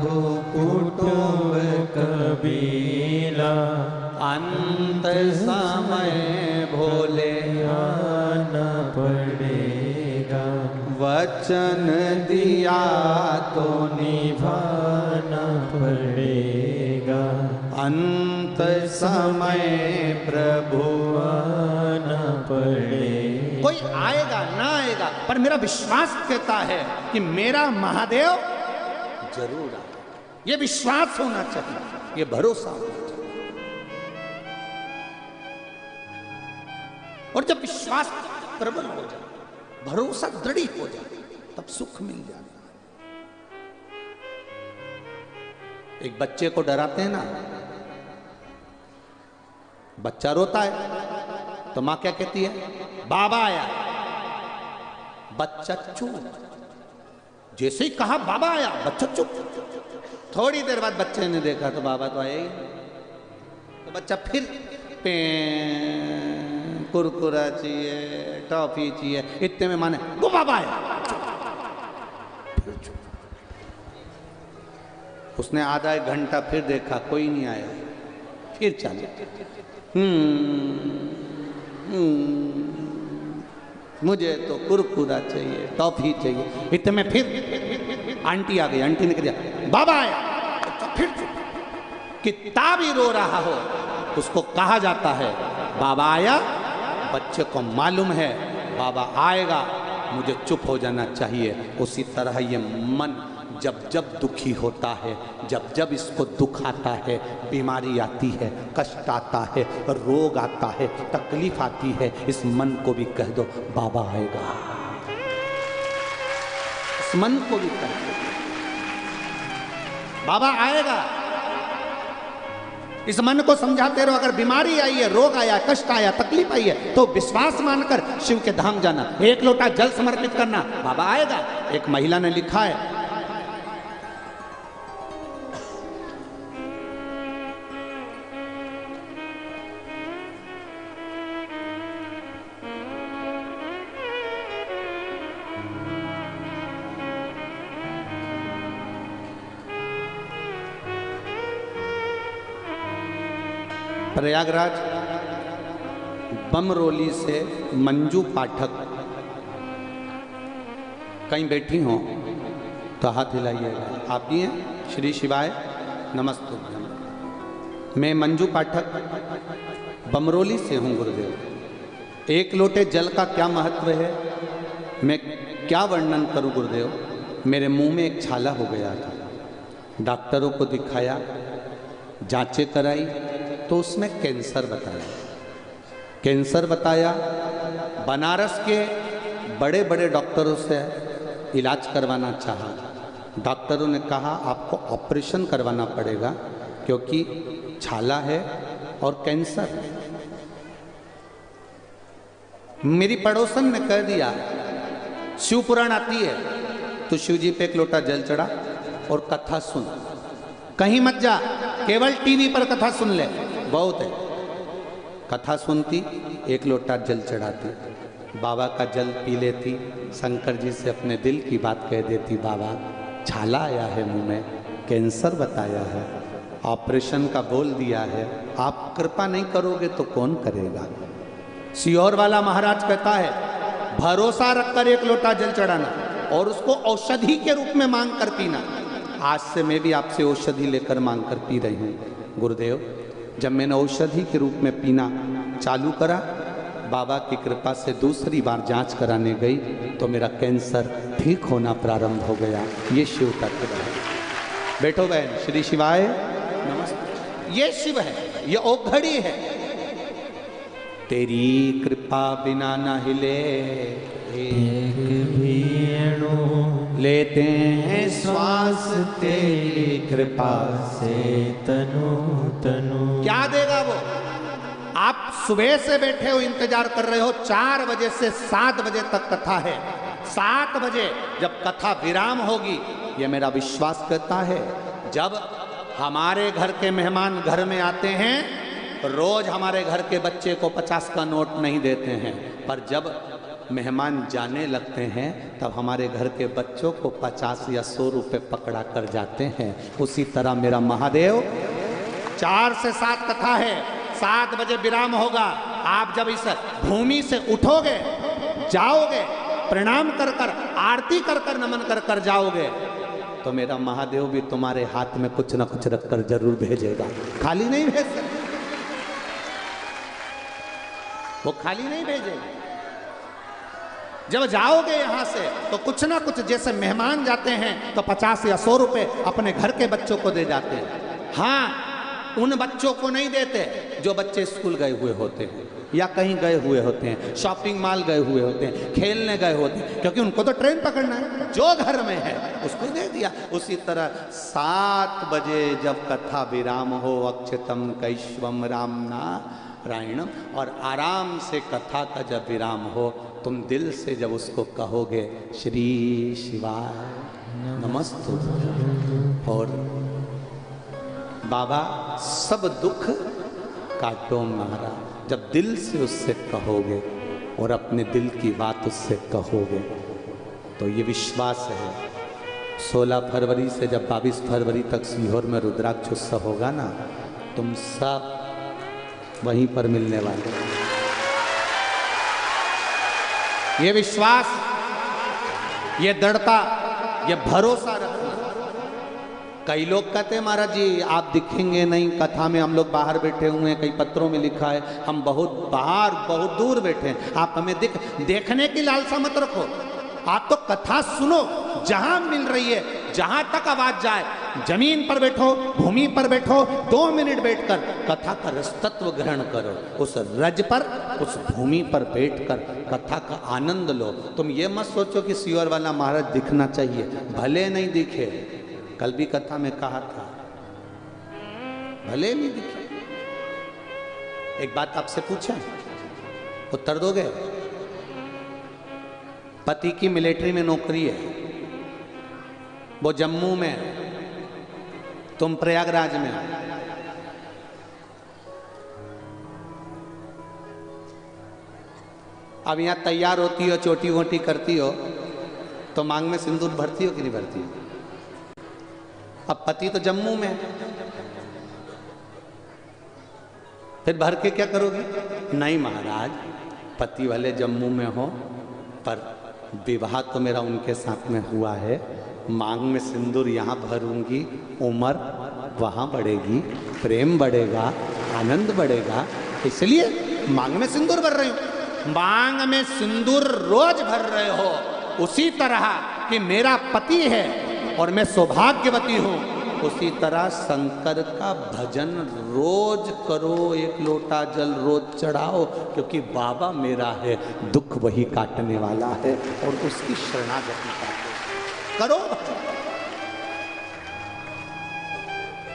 हो कुटुंब कबीला, अंत समय भोले आना पड़ेगा, वचन दिया तो निभाना पड़ेगा, अंत समय प्रभु आना पड़ेगा। कोई आएगा ना आएगा, पर मेरा विश्वास कहता है कि मेरा महादेव जरूर आएगा। ये विश्वास होना चाहिए, ये भरोसा होना चाहिए। और जब विश्वास प्रबल हो जाए, भरोसा दृढ़ हो जाए, तब सुख मिल जाता है। एक बच्चे को डराते हैं ना, बच्चा रोता है तो मां क्या कहती है, बाबा आया। बच्चा चुप, जैसे ही कहा बाबा आया, बच्चा चुप। थोड़ी देर बाद बच्चे ने देखा तो बाबा तो आया ही, तो बच्चा फिर कुरकुरा चाहिए, टॉफी चाहिए, इतने में माने वो बाबा आया। उसने आधा एक घंटा फिर देखा, कोई नहीं आया, फिर चले। मुझे तो कुरकुरा चाहिए, टॉफी चाहिए, इतने में फिर आंटी आ गई। आंटी ने कह दिया बाबा आया, तो फिर कितना भी रो रहा हो उसको कहा जाता है बाबा आया। बच्चे को मालूम है बाबा आएगा, मुझे चुप हो जाना चाहिए। उसी तरह ये मन जब जब दुखी होता है, जब जब इसको दुख आता है, बीमारी आती है, कष्ट आता है, रोग आता है, तकलीफ आती है, इस मन को भी कह दो बाबा आएगा। इस मन को भी कह दो बाबा आएगा। इस मन को समझाते रहो। अगर बीमारी आई है, रोग आया, कष्ट आया, तकलीफ आई है, तो विश्वास मानकर शिव के धाम जाना, एक लोटा जल समर्पित करना, बाबा आएगा। एक महिला ने लिखा है, प्रयागराज बमरोली से मंजू पाठक कहीं बैठी हो तो हाथ हिलाइएगा। आप भी हैं? श्री शिवाय नमस्ते। मैं मंजू पाठक बमरोली से हूँ गुरुदेव। एक लोटे जल का क्या महत्व है, मैं क्या वर्णन करूँ गुरुदेव। मेरे मुंह में एक छाला हो गया था, डॉक्टरों को दिखाया, जांचें कराई तो उसमें कैंसर बताया। कैंसर बताया, बनारस के बड़े बड़े डॉक्टरों से इलाज करवाना चाहा। डॉक्टरों ने कहा आपको ऑपरेशन करवाना पड़ेगा क्योंकि छाला है और कैंसर है। मेरी पड़ोसन ने कह दिया शिव पुराण आती है तो शिव जी पे एक लोटा जल चढ़ा और कथा सुन, कहीं मत जा, केवल टीवी पर कथा सुन ले, बहुत है। कथा सुनती, एक लोटा जल चढ़ाती, बाबा का जल पी लेती, शंकर जी से अपने दिल की बात कह देती, बाबा छाला आया है मुंह में, कैंसर बताया है, ऑपरेशन का बोल दिया है, आप कृपा नहीं करोगे तो कौन करेगा। सियोर वाला महाराज कहता है भरोसा रखकर एक लोटा जल चढ़ाना और उसको औषधि के रूप में मांग कर पीना। आज से मैं भी आपसे औषधि लेकर मांग कर पी रही हूँ गुरुदेव। जब मैंने औषधि के रूप में पीना चालू करा, बाबा की कृपा से दूसरी बार जांच कराने गई तो मेरा कैंसर ठीक होना प्रारंभ हो गया। ये शिव तत्व है। बैठो बहन, श्री शिवाय नमस्ते। ये शिव है, ये औघड़ी है। तेरी कृपा बिना न हिले एक भी अणु लेते हैं श्वास, तेरी कृपा से तनु तनु। क्या देगा वो। आप सुबह से बैठे हो, इंतजार कर रहे हो, 4 बजे से 7 बजे तक कथा है। 7 बजे जब कथा विराम होगी, ये मेरा विश्वास करता है। जब हमारे घर के मेहमान घर में आते हैं, रोज हमारे घर के बच्चे को 50 का नोट नहीं देते हैं, पर जब मेहमान जाने लगते हैं तब हमारे घर के बच्चों को 50 या 100 रुपए पकड़ा कर जाते हैं, उसी तरह मेरा महादेव 4 से 7 कथा है, 7 बजे विराम होगा। आप जब इस भूमि से उठोगे, जाओगे, प्रणाम कर कर, आरती कर कर, नमन कर कर जाओगे, तो मेरा महादेव भी तुम्हारे हाथ में कुछ ना कुछ रखकर जरूर भेजेगा। खाली नहीं भेज सकता, वो खाली नहीं भेजेगा। जब जाओगे यहां से तो कुछ ना कुछ, जैसे मेहमान जाते हैं तो 50 या 100 रुपए अपने घर के बच्चों को दे जाते हैं। हाँ, उन बच्चों को नहीं देते जो बच्चे स्कूल गए हुए होते हैं या कहीं गए हुए होते हैं, शॉपिंग मॉल गए हुए होते हैं, खेलने गए होते हैं, क्योंकि उनको तो ट्रेन पकड़ना है। जो घर में है उसको दे दिया। उसी तरह 7 बजे जब कथा विराम हो, अक्षतम कैश्वम राम नारायणम, और आराम से कथा का जब विराम हो, तुम दिल से जब उसको कहोगे श्री शिवाय नमस्तुभ्यं, और बाबा सब दुख काटो महाराज, जब दिल से उससे कहोगे और अपने दिल की बात उससे कहोगे, तो ये विश्वास है 16 फरवरी से जब 22 फरवरी तक सीहोर में रुद्राक्ष उत्सव होगा ना, तुम सब वहीं पर मिलने वाले। ये विश्वास, ये दृढ़ता, ये भरोसा रखना। कई लोग कहते हैं महाराज जी आप दिखेंगे नहीं, कथा में हम लोग बाहर बैठे हुए हैं, कई पत्रों में लिखा है हम बहुत बाहर बहुत दूर बैठे हैं, आप हमें देखने की लालसा मत रखो। आप तो कथा सुनो, जहां मिल रही है, जहां तक आवाज जाए, जमीन पर बैठो, भूमि पर बैठो, 2 मिनट बैठकर कथा का रसतत्व ग्रहण करो। उस रज पर, उस भूमि पर बैठकर कथा का आनंद लो। तुम ये मत सोचो कि सीहोर वाला महाराज दिखना चाहिए, भले नहीं दिखे। कल भी कथा में कहा था, भले नहीं दिखे। एक बात आपसे पूछें, उत्तर दोगे? पति की मिलिट्री में नौकरी है, वो जम्मू में, तुम प्रयागराज में। अब यहां तैयार होती हो, चोटी वोटी करती हो, तो मांग में सिंदूर भरती हो कि नहीं भरती हो? अब पति तो जम्मू में, फिर भर के क्या करोगे? नहीं महाराज, पति वाले जम्मू में हो, पर विवाह तो मेरा उनके साथ में हुआ है, मांग में सिंदूर यहाँ भरूंगी, उम्र वहाँ बढ़ेगी, प्रेम बढ़ेगा, आनंद बढ़ेगा, इसलिए मांग में सिंदूर भर रहे हो। मांग में सिंदूर रोज भर रहे हो, उसी तरह कि मेरा पति है और मैं सौभाग्यवती हूँ, उसी तरह शंकर का भजन रोज करो, 1 लोटा जल रोज चढ़ाओ, क्योंकि बाबा मेरा है, दुख वही काटने वाला है, और उसकी शरणागति करो,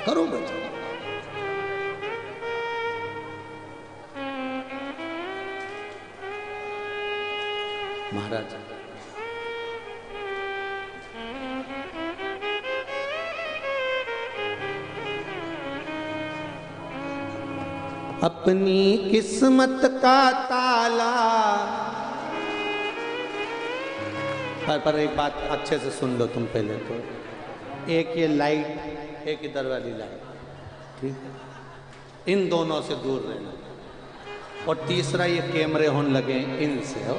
करो भजन। महाराज अपनी किस्मत का ताला, पर एक बात अच्छे से सुन लो तुम पहले तो, एक ये लाइट, एक इधर वाली लाइट, ठीक है, इन दोनों से दूर रहना, और तीसरा ये कैमरे होने लगे इनसे हो,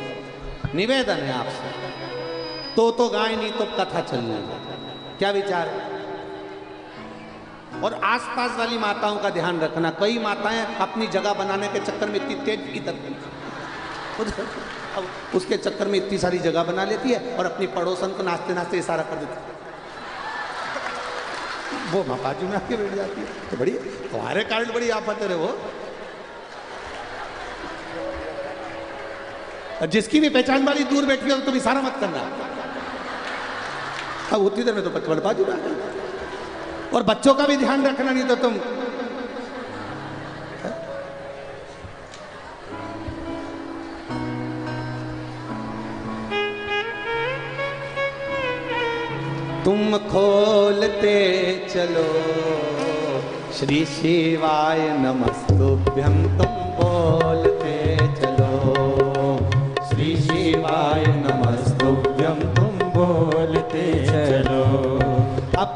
निवेदन है आपसे। तो गाय नहीं तो कथा चलने, क्या विचार है? और आसपास वाली माताओं का ध्यान रखना, कई माताएं अपनी जगह बनाने के चक्कर में इतनी तेज इधर, अब उसके चक्कर में इतनी सारी जगह बना लेती है और अपनी पड़ोसन को नाचते नाचते इशारा कर देती है, वो माँ बाजू में आके बैठ जाती है। तो बड़ी तुम्हारे कारण बड़ी आफत है वो। जिसकी भी पहचान वाली दूर बैठी हो तो तुम इशारा मत करना, अब उतनी देर में तो बच्चे बाजू में, और बच्चों का भी ध्यान रखना, नहीं तो तुम खोलते चलो श्री शिवाय नमस्तुभ्यं, तुम बोलते चलो श्री शिवाय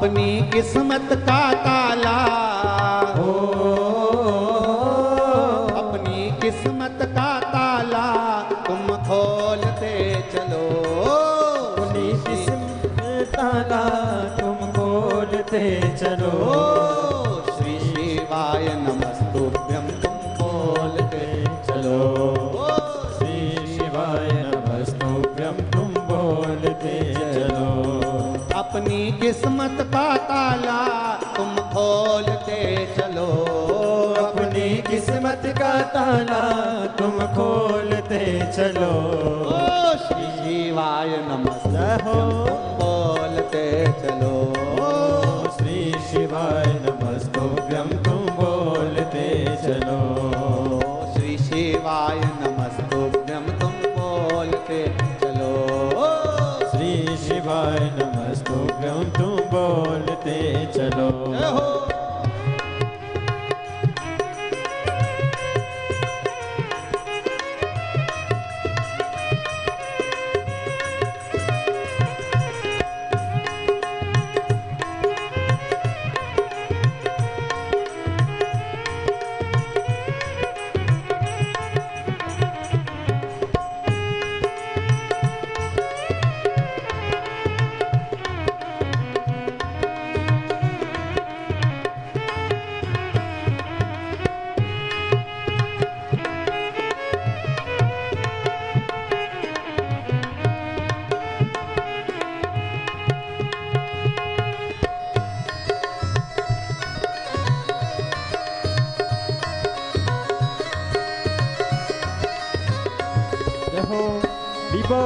अपनी किस्मत का ताला हो अपनी किस्मत का ताला तुम खोलते चलो। अपनी किस्मत ताला तुम खोलते चलो। श्री शिवाय नमस्तुभ्यं तुम बोलते चलो। श्री शिवाय नमस्तुभ्यं तुम बोलते चलो। अपनी किस्मत का ताला तुम खोलते चलो। अपनी किस्मत का ताला तुम खोलते चलो। श्री शिवाय नमस्ते हो तुम बोलते चलो। श्री शिवाय नमस्तुभ्यं तुम बोलते चलो। श्री शिवाय नमस्तुभ्यं तुम बोलते चलो। श्री शिवाय नमस्तुभ्यं तुम बोलते चलो। जय हो। जय हो विभो।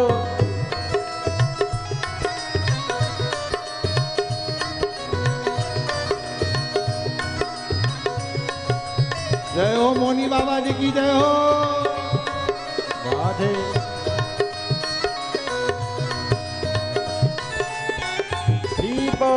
जय हो मोनी बाबा जी की जय हो। राधे विभो।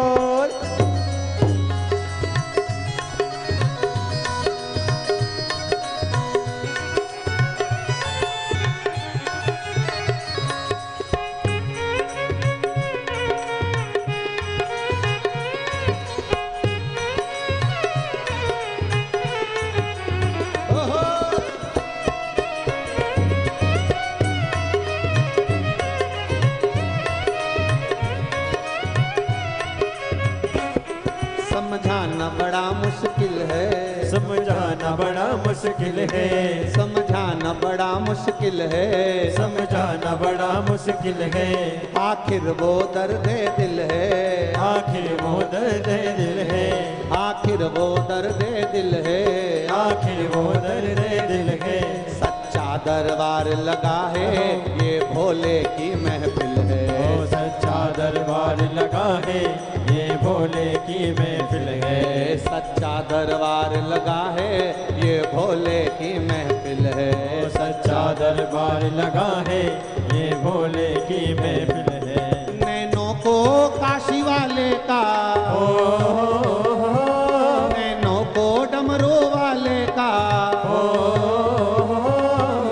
समझाना बड़ा मुश्किल है। समझाना बड़ा मुश्किल है। समझाना बड़ा मुश्किल है। समझाना बड़ा मुश्किल है। आखिर वो दर्द दिल है। आखिर वो दर्द दिल है। आखिर वो दर्द दिल है। आखिर वो दर्द दिल है। सच्चा दरबार लगा है ये भोले की महफिल है। ओ सच्चा दरबार लगा है ये भोले की महफिल है। सच्चा दरबार लगा है ये भोले की महफिल है। ओ सच्चा दरबार लगा है ये भोले की महफिल है। नैनों को काशी वाले का नैनों को डमरू वाले का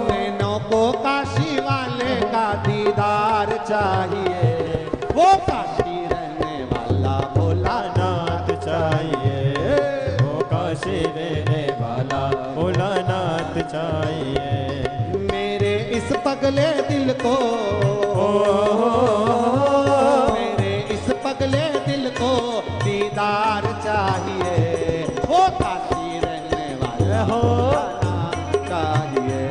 नैनों को काशी वाले का दीदार चाहिए। वो काशी रहने वाला भोलानाथ चाहिए। वो काशी रहने वाला भोलानाथ चाहिए। मेरे इस पगले दिल को मेरे इस पगले दिल को दीदार चाहिए। वो काशी रहने वाला हो चाहिए।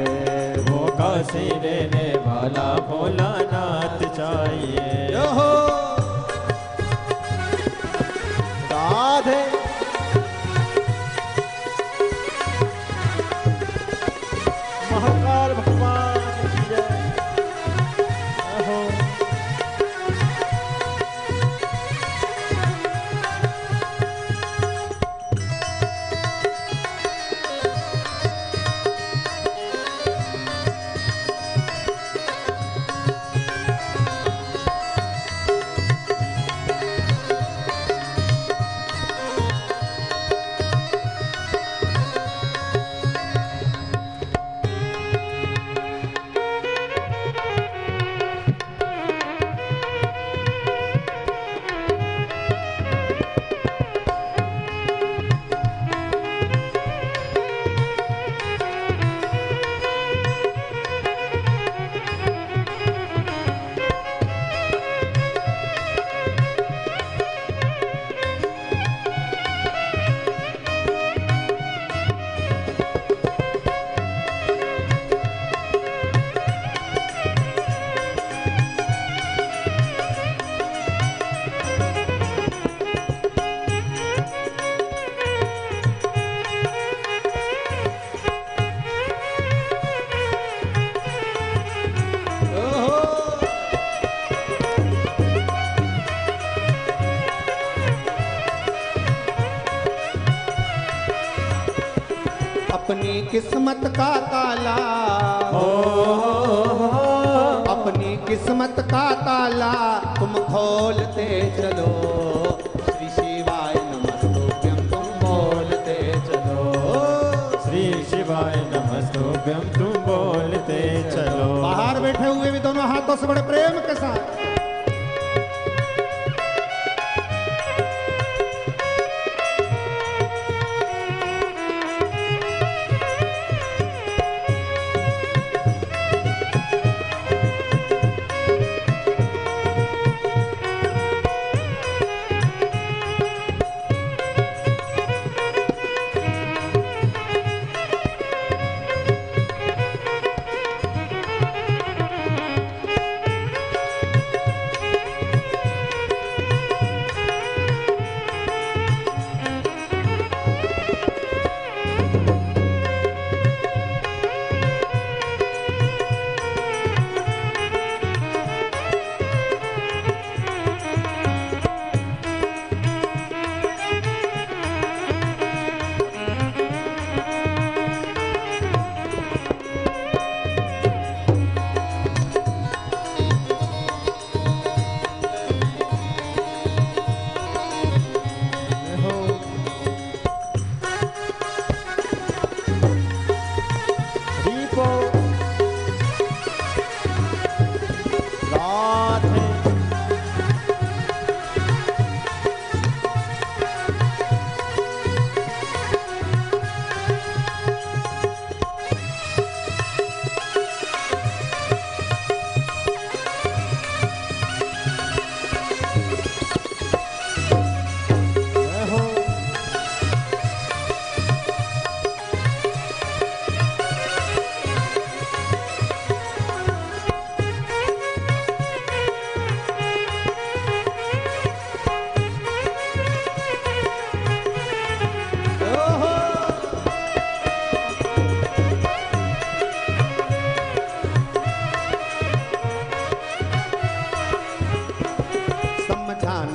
वो काशी रहने वाला भोलानाथ चाहिए। हो राधे महाकाल भगवान की जय हो। अपनी किस्मत का ताला अपनी किस्मत का ताला तुम खोलते चलो। श्री शिवाय नमस्तुभ्यं तुम बोलते चलो। श्री शिवाय नमस्तुभ्यं तुम बोलते चलो। बाहर बैठे हुए भी दोनों हाथों से बड़े प्रेम के साथ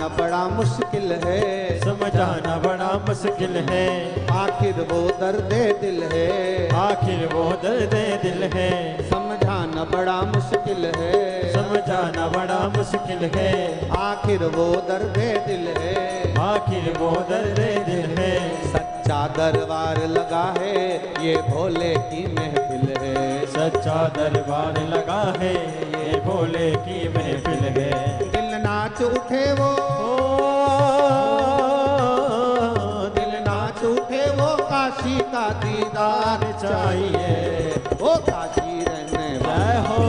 बड़ा मुश्किल है। समझाना बड़ा मुश्किल है। आखिर वो दर्द दिल है। आखिर वो दर्द दिल है। समझाना बड़ा मुश्किल है। समझाना बड़ा मुश्किल है। आखिर वो दर्द दिल है। आखिर वो दर्द दिल है। सच्चा दरबार लगा है ये भोले की महफिल है। सच्चा दरबार लगा है ये भोले की महफिल है। दिल नाच उठे वो दिल नाच उठे वो काशी का दीदार चाहिए। वो काशी रहने वाला हो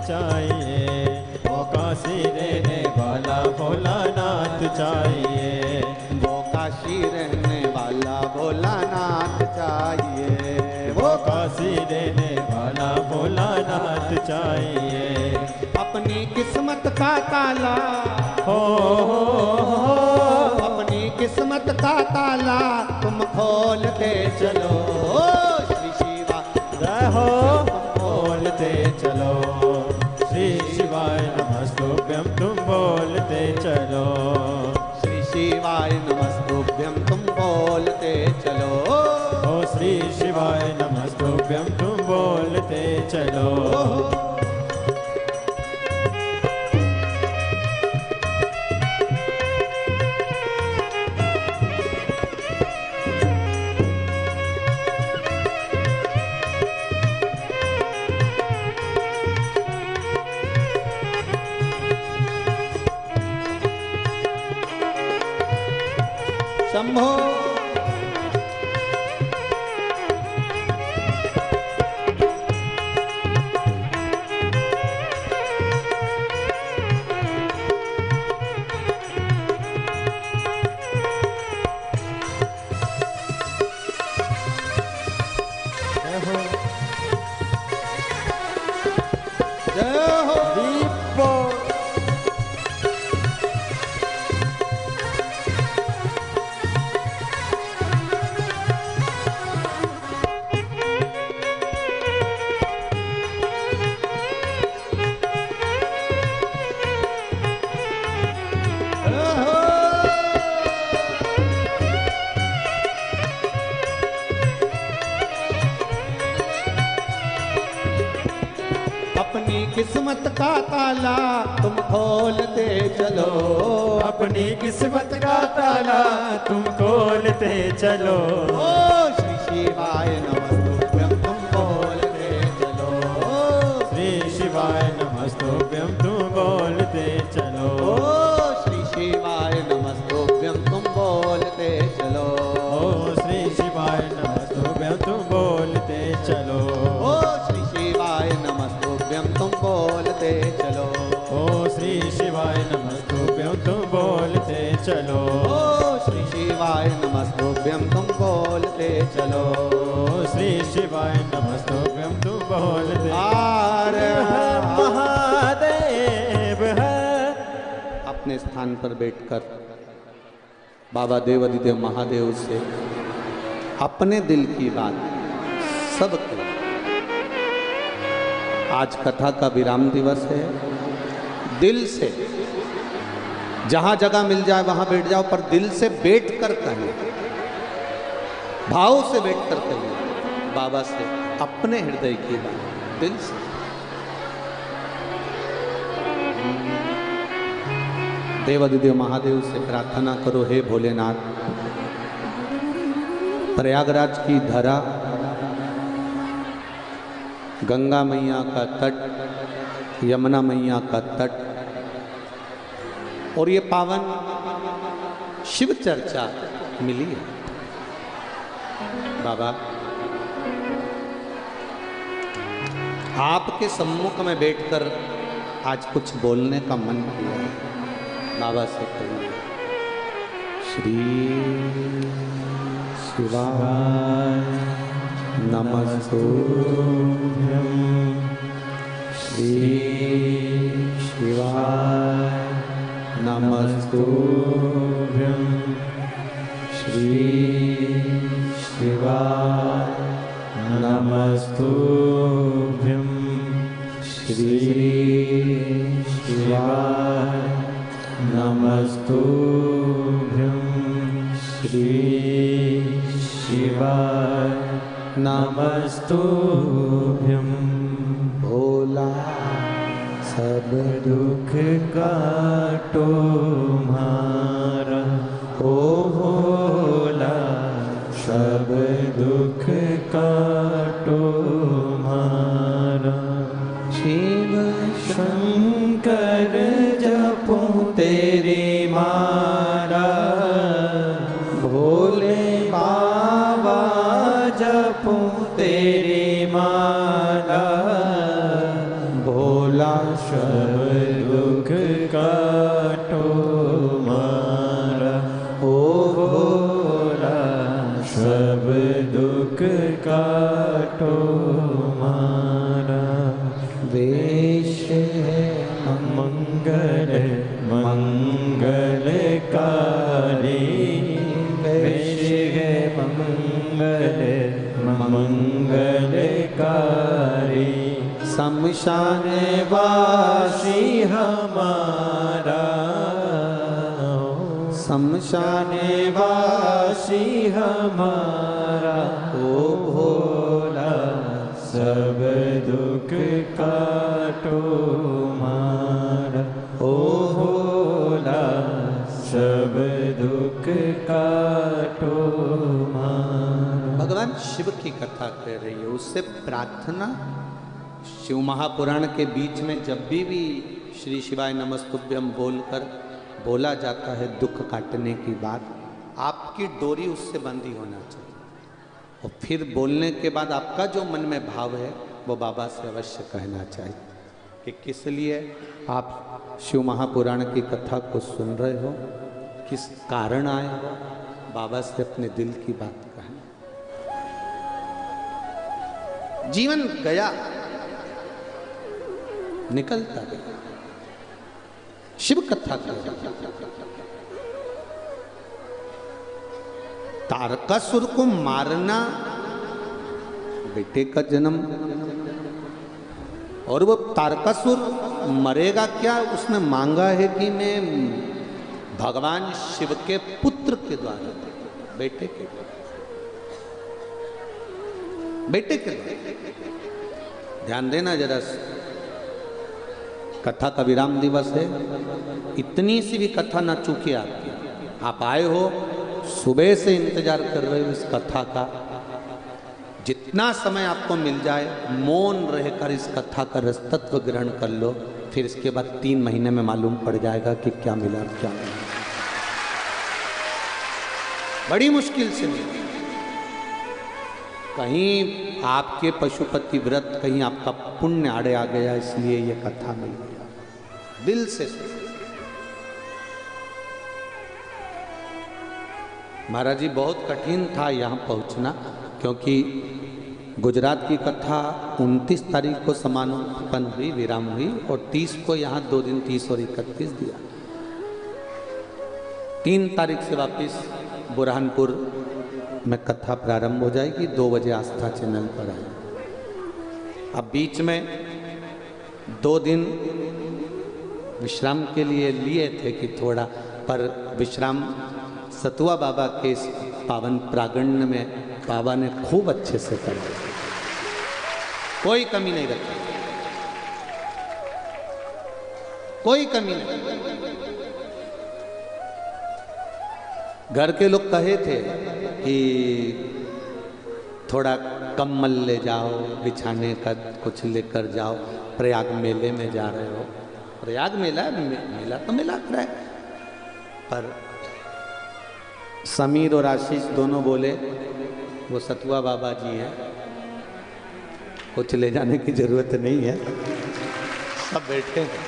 चाहिए। वो काशी रहने वाला भोलानाथ चाहिए। वो काशी रहने वाला भोलानाथ चाहिए। वो काशी रहने वाला भोलानाथ चाहिए। अपनी किस्मत का ताला हो अपनी किस्मत का ताला तुम खोलते चलो। श्री शिवा रहो बोलते चलो। श्री शिवाय नमस्तुभ्यं तुम बोलते चलो। श्री शिवाय नमस्तुभ्यं तुम बोलते चलो। ओ श्री शिवाय नमस्तुभ्यं तुम बोलते चलो। शंभो किस्मत का ताला तुम खोलते चलो, अपनी किस्मत का ताला तुम खोलते चलो। ओ श्री शिवाय नमस्तुभ्यं तुम बोलते चलो, श्री शिवाय नमस्तुभ्यं तुम बोलते चलो। ओ श्री शिवाय नमस्तुभ्यं तुम बोलते चलो, ओ श्री शिवाय नमस्तुभ्यं तुम बोलते चलो। ओ श्री शिवाय नमस्तुभ्यं तुम बोलते चलो, ओ श्री शिवाय नमस्तुभ्यं तुम बोलते चलो। ओ श्री शिवाय नमस्तुभ्यं तुम बोलते चलो, ओ श्री शिवाय नमस्तुभ्यं तुम बोलते। हर महादेव है। अपने स्थान पर बैठकर बाबा देवाधिदेव महादेव से अपने दिल की बात सब कहो। आज कथा का विराम दिवस है। दिल से जहां जगह मिल जाए वहां बैठ जाओ, पर दिल से बैठ कर कहें, भाव से बैठ कर कहें बाबा से अपने हृदय की बात दिल से। देवाधिदेव महादेव से प्रार्थना करो, हे भोलेनाथ, प्रयागराज की धरा, गंगा मैया का तट, यमुना मैया का तट और ये पावन शिव चर्चा मिली है। बाबा, आपके सम्मुख में बैठकर आज कुछ बोलने का मन किया है। बाबा से कहिए, श्री शिवाय नमस्तुभ्यं, श्री शिवाय नमस्तुभ्यं, श्री शिवाय नमस्तुभ्यं, श्री शिवाय नमस्तुभ्यं, श्री शिवाय नमस्तुभ्यं। भोला सब दुख काटो मारा, ओ भोला सब दुख काटो मारा। शिव शंकर जपो तेरी मारा, भोले बाबा जपो तेरी माला, भोला सब दुख काटो मारा, ओ भोला सब दुख काटो मारा। वेश है मंगल मंगलकारी, वेश है मंगल मंगलकारी, शमशान वासी हमारा, शमशान वासी हमारा, ओ भोला सब दुख काटो मारा, ओ भोला सब दुख काटो मारा। भगवान शिव की कथा कर रही है, उससे प्रार्थना शिव महापुराण के बीच में जब भी श्री शिवाय नमस्तुभ्यम बोलकर बोला जाता है दुख काटने की बात, आपकी डोरी उससे बंधी होना चाहिए। और फिर बोलने के बाद आपका जो मन में भाव है वो बाबा से अवश्य कहना चाहिए कि किस लिए आप शिव महापुराण की कथा को सुन रहे हो, किस कारण आए हो। बाबा से अपने दिल की बात कहें। जीवन गया, निकलता गया, शिव कथा कर। तारकासुर को मारना, बेटे का जन्म, और वो तारकासुर मरेगा क्या, उसने मांगा है कि मैं भगवान शिव के पुत्र के द्वारा, बेटे के द्वारा, बेटे के द्वारा। ध्यान देना जरा, कथा का विराम दिवस है, इतनी सी भी कथा ना चूके आप आए हो, सुबह से इंतजार कर रहे हो इस कथा का, जितना समय आपको मिल जाए मौन रहकर इस कथा का रसतत्व ग्रहण कर लो, फिर इसके बाद 3 महीने में मालूम पड़ जाएगा कि क्या मिला क्या मिला। बड़ी मुश्किल से मिला, कहीं आपके पशुपति व्रत, कहीं आपका पुण्य आड़े आ गया इसलिए ये कथा मिल गया, दिल से। महाराज जी बहुत कठिन था यहाँ पहुँचना, क्योंकि गुजरात की कथा 29 तारीख को समापन हुई, विराम हुई, और 30 को यहाँ 2 दिन 30 और 31 दिया। 3 तारीख से वापस बुरहानपुर में कथा प्रारंभ हो जाएगी, 2 बजे आस्था चैनल पर आए। अब बीच में 2 दिन विश्राम के लिए लिए थे कि थोड़ा, पर विश्राम सतुआ बाबा के इस पावन प्रांगण में बाबा ने खूब अच्छे से कर दिया, कोई कमी नहीं रखी, कोई कमी नहीं। घर के लोग कहे थे कि थोड़ा कम्बल ले जाओ, बिछाने का कुछ लेकर जाओ, प्रयाग मेले में जा रहे हो। प्रयाग मेला मेला तो मेला कर रहा है, पर समीर और आशीष दोनों बोले वो सतुआ बाबा जी हैं, कुछ ले जाने की जरूरत नहीं है, सब बैठे हैं।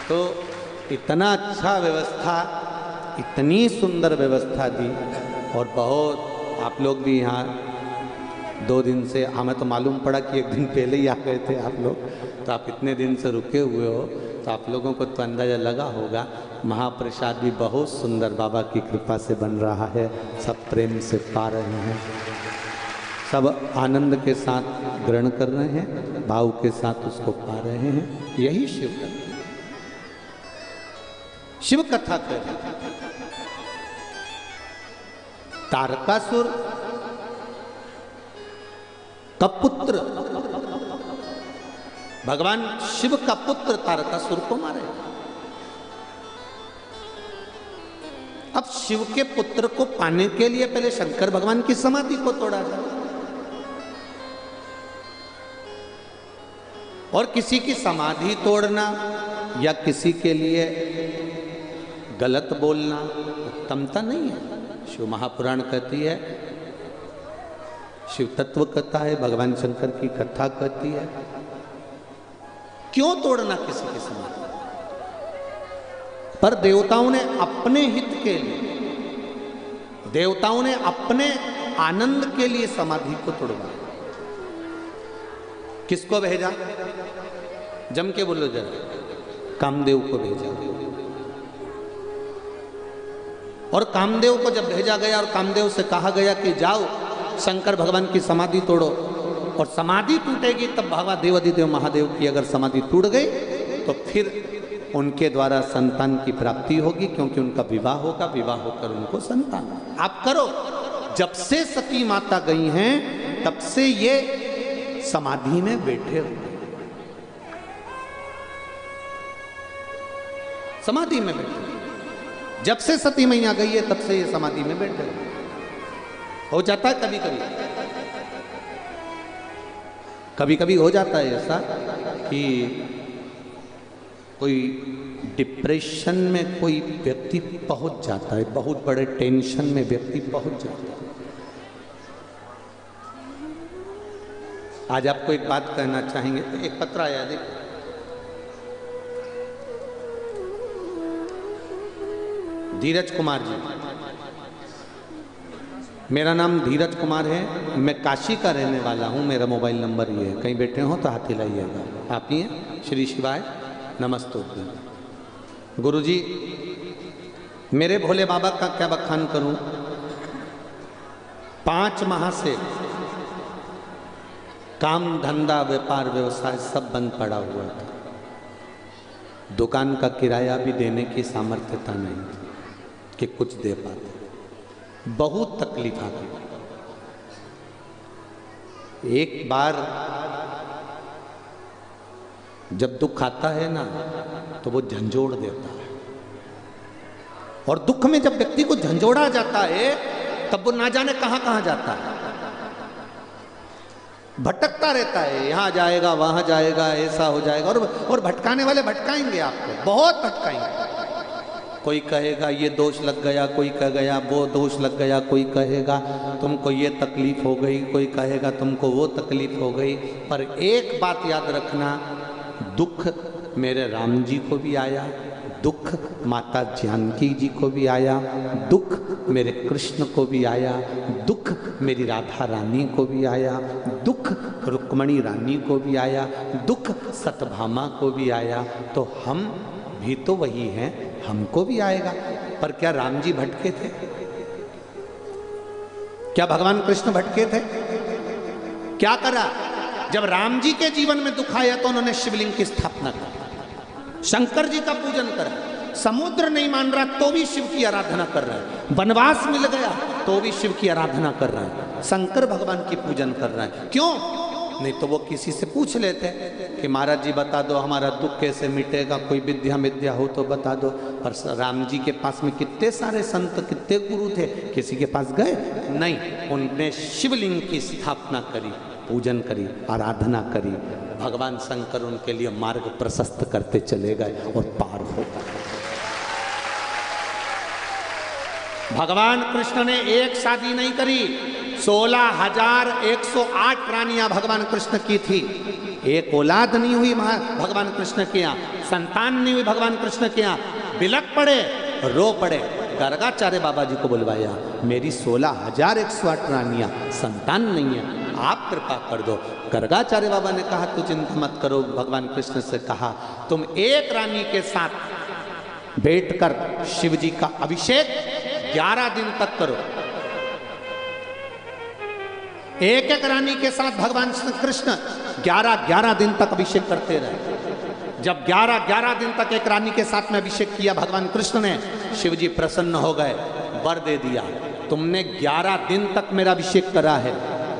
तो इतना अच्छा व्यवस्था, इतनी सुंदर व्यवस्था दी, और बहुत आप लोग भी यहाँ 2 दिन से, हमें तो मालूम पड़ा कि 1 दिन पहले ही आ गए थे आप लोग, तो आप इतने दिन से रुके हुए हो, तो आप लोगों को तो अंदाज़ा लगा होगा। महाप्रसाद भी बहुत सुंदर बाबा की कृपा से बन रहा है, सब प्रेम से पा रहे हैं, सब आनंद के साथ ग्रहण कर रहे हैं, भाव के साथ उसको पा रहे हैं। यही शिव कथा, शिव कथा कर तारकासुर का पुत्र, भगवान शिव का पुत्र तारकासुर को मारे। अब शिव के पुत्र को पाने के लिए पहले शंकर भगवान की समाधि को तोड़ा था, और किसी की समाधि तोड़ना या किसी के लिए गलत बोलना उत्तमता नहीं है। शिव महापुराण कहती है, शिव तत्व कथा है, भगवान शंकर की कथा कहती है, क्यों तोड़ना किसी की समाधि? पर देवताओं ने अपने हित के लिए, देवताओं ने अपने आनंद के लिए समाधि को तोड़वाया। किसको भेजा? जम के बोलो जरा, कामदेव को भेजा। और कामदेव को जब भेजा गया और कामदेव से कहा गया कि जाओ शंकर भगवान की समाधि तोड़ो, और समाधि टूटेगी तब भगवान देवाधिदेव महादेव की अगर समाधि टूट गई तो फिर उनके द्वारा संतान की प्राप्ति होगी, क्योंकि उनका विवाह होगा, विवाह होकर उनको संतान। आप करो। जब से सती माता गई हैं तब से ये समाधि में बैठे हुए, समाधि में बैठे। जब से सती मैया गई है तब से ये समाधि में बैठे हुए। हो जाता है कभी कभी, कभी कभी हो जाता है ऐसा कि कोई डिप्रेशन में कोई व्यक्ति पहुंच जाता है, बहुत बड़े टेंशन में व्यक्ति पहुंच जाता है। आज आपको एक बात कहना चाहेंगे। एक पत्र आया, देखो, धीरज कुमार जी, मेरा नाम धीरज कुमार है, मैं काशी का रहने वाला हूँ, मेरा मोबाइल नंबर ये है, कहीं बैठे हो तो हाथ हिलाइएगा। आप ही हैं? श्री शिवाय नमस्ते। गुरुजी, मेरे भोले बाबा का क्या बखान करूं। 5 माह से काम धंधा व्यापार व्यवसाय सब बंद पड़ा हुआ था, दुकान का किराया भी देने की सामर्थ्यता नहीं थी कि कुछ दे पाते, बहुत तकलीफ आ गई। एक बार जब दुख आता है ना तो वो झंझोड़ देता है, और दुख में जब व्यक्ति को झंझोड़ा जाता है तब वो ना जाने कहां कहां जाता है, भटकता रहता है, यहां जाएगा वहां जाएगा, ऐसा हो जाएगा। और भटकाने वाले भटकाएंगे आपको, बहुत भटकाएंगे। कोई कहेगा ये दोष लग गया, कोई कह गया वो दोष लग गया, कोई कहेगा तुमको ये तकलीफ हो गई, कोई कहेगा तुमको वो तकलीफ हो गई। पर एक बात याद रखना, दुख मेरे राम जी को भी आया, दुख माता जानकी जी को भी आया, दुख मेरे कृष्ण को भी आया, दुख मेरी राधा रानी को भी आया, दुख रुक्मणी रानी को भी आया, दुख सतभामा को भी आया। तो हम भी तो वही हैं, हमको भी आएगा। पर क्या राम जी भटके थे? क्या भगवान कृष्ण भटके थे? क्या करा? जब राम जी के जीवन में दुख आया तो उन्होंने शिवलिंग की स्थापना की, शंकर जी का पूजन करा। समुद्र नहीं मान रहा तो भी शिव की आराधना कर रहा है, वनवास मिल गया तो भी शिव की आराधना कर रहा है, शंकर भगवान की पूजन कर रहा है। क्यों? नहीं तो वो किसी से पूछ लेते कि महाराज जी बता दो हमारा दुख कैसे मिटेगा, कोई विद्या हो तो बता दो। पर राम जी के पास में कितने सारे संत, कितने गुरु थे, किसी के पास गए नहीं। उनने शिवलिंग की स्थापना करी, पूजन करी, आराधना करी। भगवान शंकर उनके लिए मार्ग प्रशस्त करते चले गए और पार हो गए। भगवान कृष्ण ने एक शादी नहीं करी, 16,108 रानियां भगवान कृष्ण की थी। एक औलाद नहीं हुई भगवान कृष्ण के यहाँ, संतान नहीं हुई भगवान कृष्ण के यहाँ। बिलक पड़े, रो पड़े, गर्गाचार्य बाबा जी को बुलवाया, मेरी 16,108 रानियां, संतान नहीं है, आप कृपा कर दो। गर्गाचार्य बाबा ने कहा तू चिंता मत करो। भगवान कृष्ण से कहा तुम एक रानी के साथ बैठकर शिव जी का अभिषेक 11 दिन तक करो। एक एक रानी के साथ भगवान कृष्ण 11 दिन तक अभिषेक करते रहे। जब 11 दिन तक एक रानी के साथ में अभिषेक किया भगवान कृष्ण ने, शिव जी प्रसन्न हो गए, वर दे दिया, तुमने 11 दिन तक मेरा अभिषेक करा है,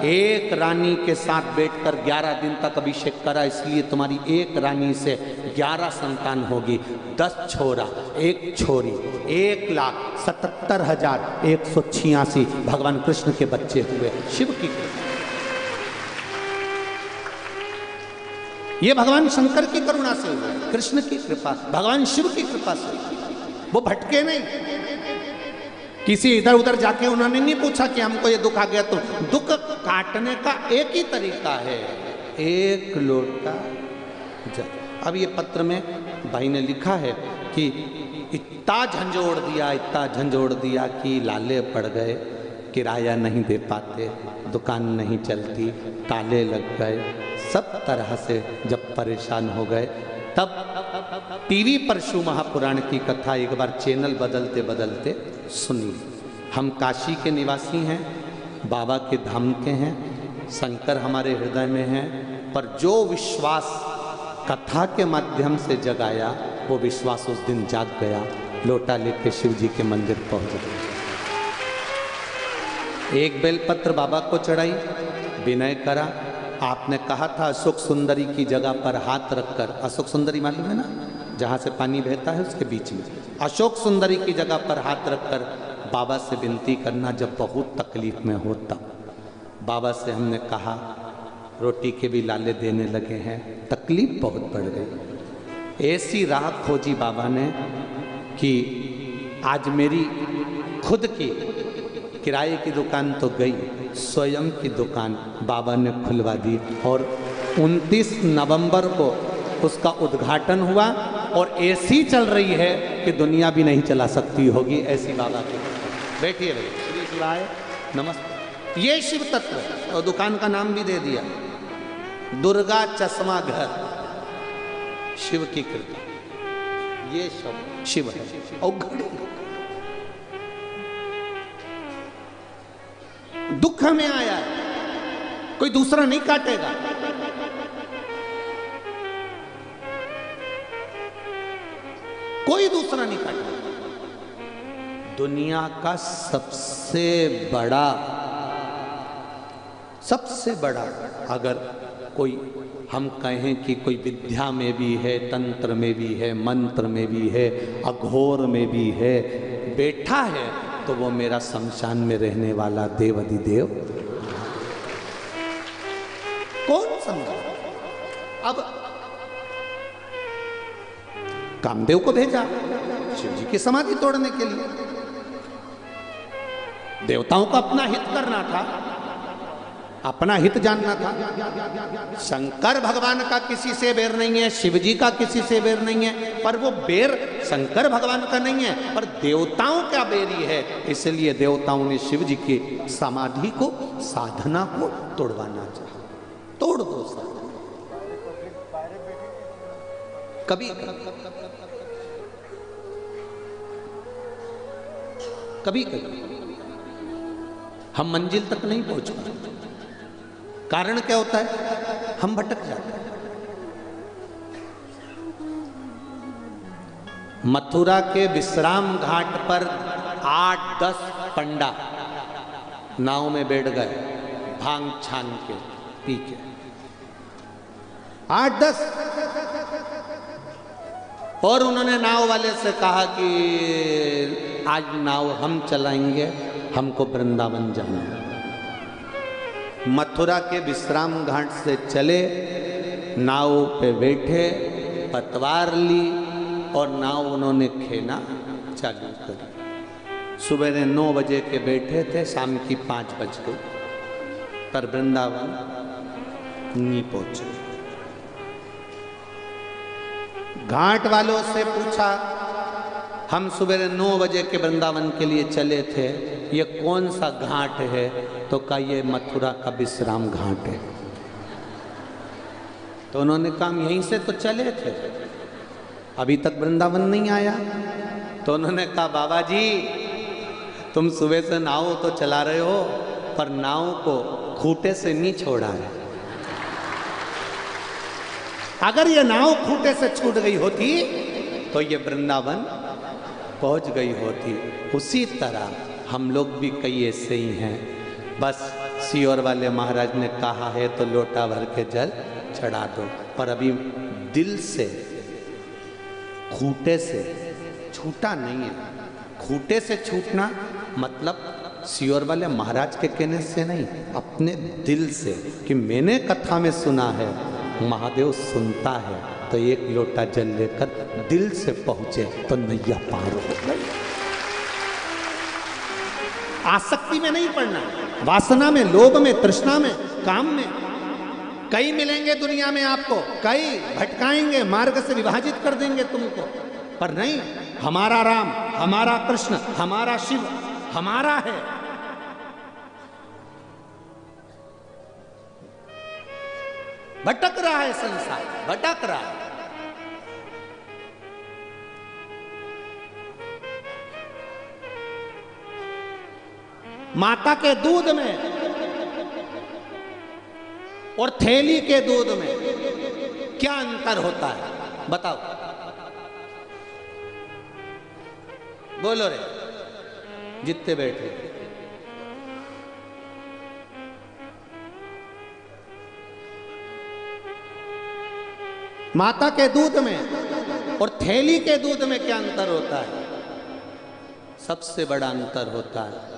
एक रानी के साथ बैठकर 11 दिन तक अभिषेक करा, इसलिए तुम्हारी एक रानी से 11 संतान होगी। 10 छोरा 1 छोरी, 1,77,186 भगवान कृष्ण के बच्चे हुए। शिव की कृपा, ये भगवान शंकर की करुणा से हुआ, कृष्ण की कृपा, भगवान शिव की कृपा से। वो भटके नहीं, किसी इधर उधर जाके उन्होंने नहीं पूछा कि हमको ये दुख आ गया। तो दुख काटने का एक ही तरीका है, एक लोटा जल। अब ये पत्र में भाई ने लिखा है कि इतना झंझोड़ दिया कि लाले पड़ गए, किराया नहीं दे पाते, दुकान नहीं चलती, ताले लग गए, सब तरह से जब परेशान हो गए, तब टीवी पर शिव महापुराण की कथा एक बार चैनल बदलते बदलते सुनी। हम काशी के निवासी हैं, बाबा के धाम के हैं, शंकर हमारे हृदय में हैं, पर जो विश्वास कथा के माध्यम से जगाया वो विश्वास उस दिन जाग गया। लोटा लेके शिव जी के मंदिर पहुंच गए, एक बेलपत्र बाबा को चढ़ाई, विनय करा। आपने कहा था अशोक सुंदरी की जगह पर हाथ रखकर, अशोक सुंदरी मालूम है ना, जहाँ से पानी बहता है उसके बीच में, अशोक सुंदरी की जगह पर हाथ रखकर बाबा से विनती करना जब बहुत तकलीफ में होता। बाबा से हमने कहा रोटी के भी लाले देने लगे हैं, तकलीफ बहुत बढ़ गई। ऐसी राह खोजी बाबा ने कि आज मेरी खुद की किराए की दुकान तो गई, स्वयं की दुकान बाबा ने खुलवा दी और 29 नवंबर को उसका उद्घाटन हुआ और ऐसी चल रही है कि दुनिया भी नहीं चला सकती होगी, ऐसी बाबा की। बैठिए भाई, नमस्ते। ये शिव तत्व है और दुकान का नाम भी दे दिया, दुर्गा चश्मा घर। शिव की कृपा, ये सब शिव है। और घड़ी दुख में आया है, कोई दूसरा नहीं काटेगा। कोई दूसरा नहीं काटेगा। दुनिया का सबसे बड़ा अगर कोई हम कहें कि कोई विद्या में भी है, तंत्र में भी है, मंत्र में भी है, अघोर में भी है, बैठा है तो वो मेरा शमशान में रहने वाला देव अधिदेव। कौन समझा? अब कामदेव को भेजा शिव जी की समाधि तोड़ने के लिए। देवताओं का अपना हित करना था, अपना हित जानना था। शंकर भगवान का किसी से बैर नहीं है, शिव जी का किसी से बैर नहीं है, पर वो बैर शंकर भगवान का नहीं है, पर देवताओं का बैरी है। इसलिए देवताओं ने शिव जी की समाधि को, साधना को तोड़वाना चाहा। तोड़ दो साधना। कभी कभी कभी हम मंजिल तक नहीं पहुंच पाते। कारण क्या होता है? हम भटक जाते हैं। मथुरा के विश्राम घाट पर 8-10 पंडा नाव में बैठ गए, भांग छान के पी के। 8-10, और उन्होंने नाव वाले से कहा कि आज नाव हम चलाएंगे, हमको वृंदावन जाना है। मथुरा के विश्राम घाट से चले, नाव पे बैठे, पतवार ली और नाव उन्होंने खेना चालू करी। सुबह 9 बजे के बैठे थे, शाम की 5 बज गई, पर वृंदावन नहीं पहुंचे। घाट वालों से पूछा, हम सुबह 9 बजे के वृंदावन के लिए चले थे, ये कौन सा घाट है? तो कहा ये मथुरा का विश्राम घाट है। तो उन्होंने कहा यहीं से तो चले थे, अभी तक वृंदावन नहीं आया। तो उन्होंने कहा बाबा जी, तुम सुबह से नाव तो चला रहे हो, पर नाव को खूंटे से नहीं छोड़ा है। अगर ये नाव खूंटे से छूट गई होती तो ये वृंदावन पहुंच गई होती। उसी तरह हम लोग भी कई ऐसे ही हैं, बस सियोर वाले महाराज ने कहा है तो लोटा भर के जल चढ़ा दो, पर अभी दिल से, खूंटे से छूटा नहीं है। खूंटे से छूटना मतलब सियोर वाले महाराज के कहने से नहीं, अपने दिल से, कि मैंने कथा में सुना है महादेव सुनता है, तो एक लोटा जल लेकर दिल से पहुंचे तो नैया पार हो गई। आसक्ति में नहीं पड़ना, वासना में, लोभ में, तृष्णा में, काम में। कई मिलेंगे दुनिया में आपको, कई भटकाएंगे, मार्ग से विभाजित कर देंगे तुमको, पर नहीं, हमारा राम, हमारा कृष्ण, हमारा शिव हमारा है। भटक रहा है संसार, भटक रहा है। माता के दूध में और थैली के दूध में क्या अंतर होता है? बताओ, बोलो रे जितने बैठे। माता के दूध में और थैली के दूध में क्या अंतर होता है? सबसे बड़ा अंतर होता है,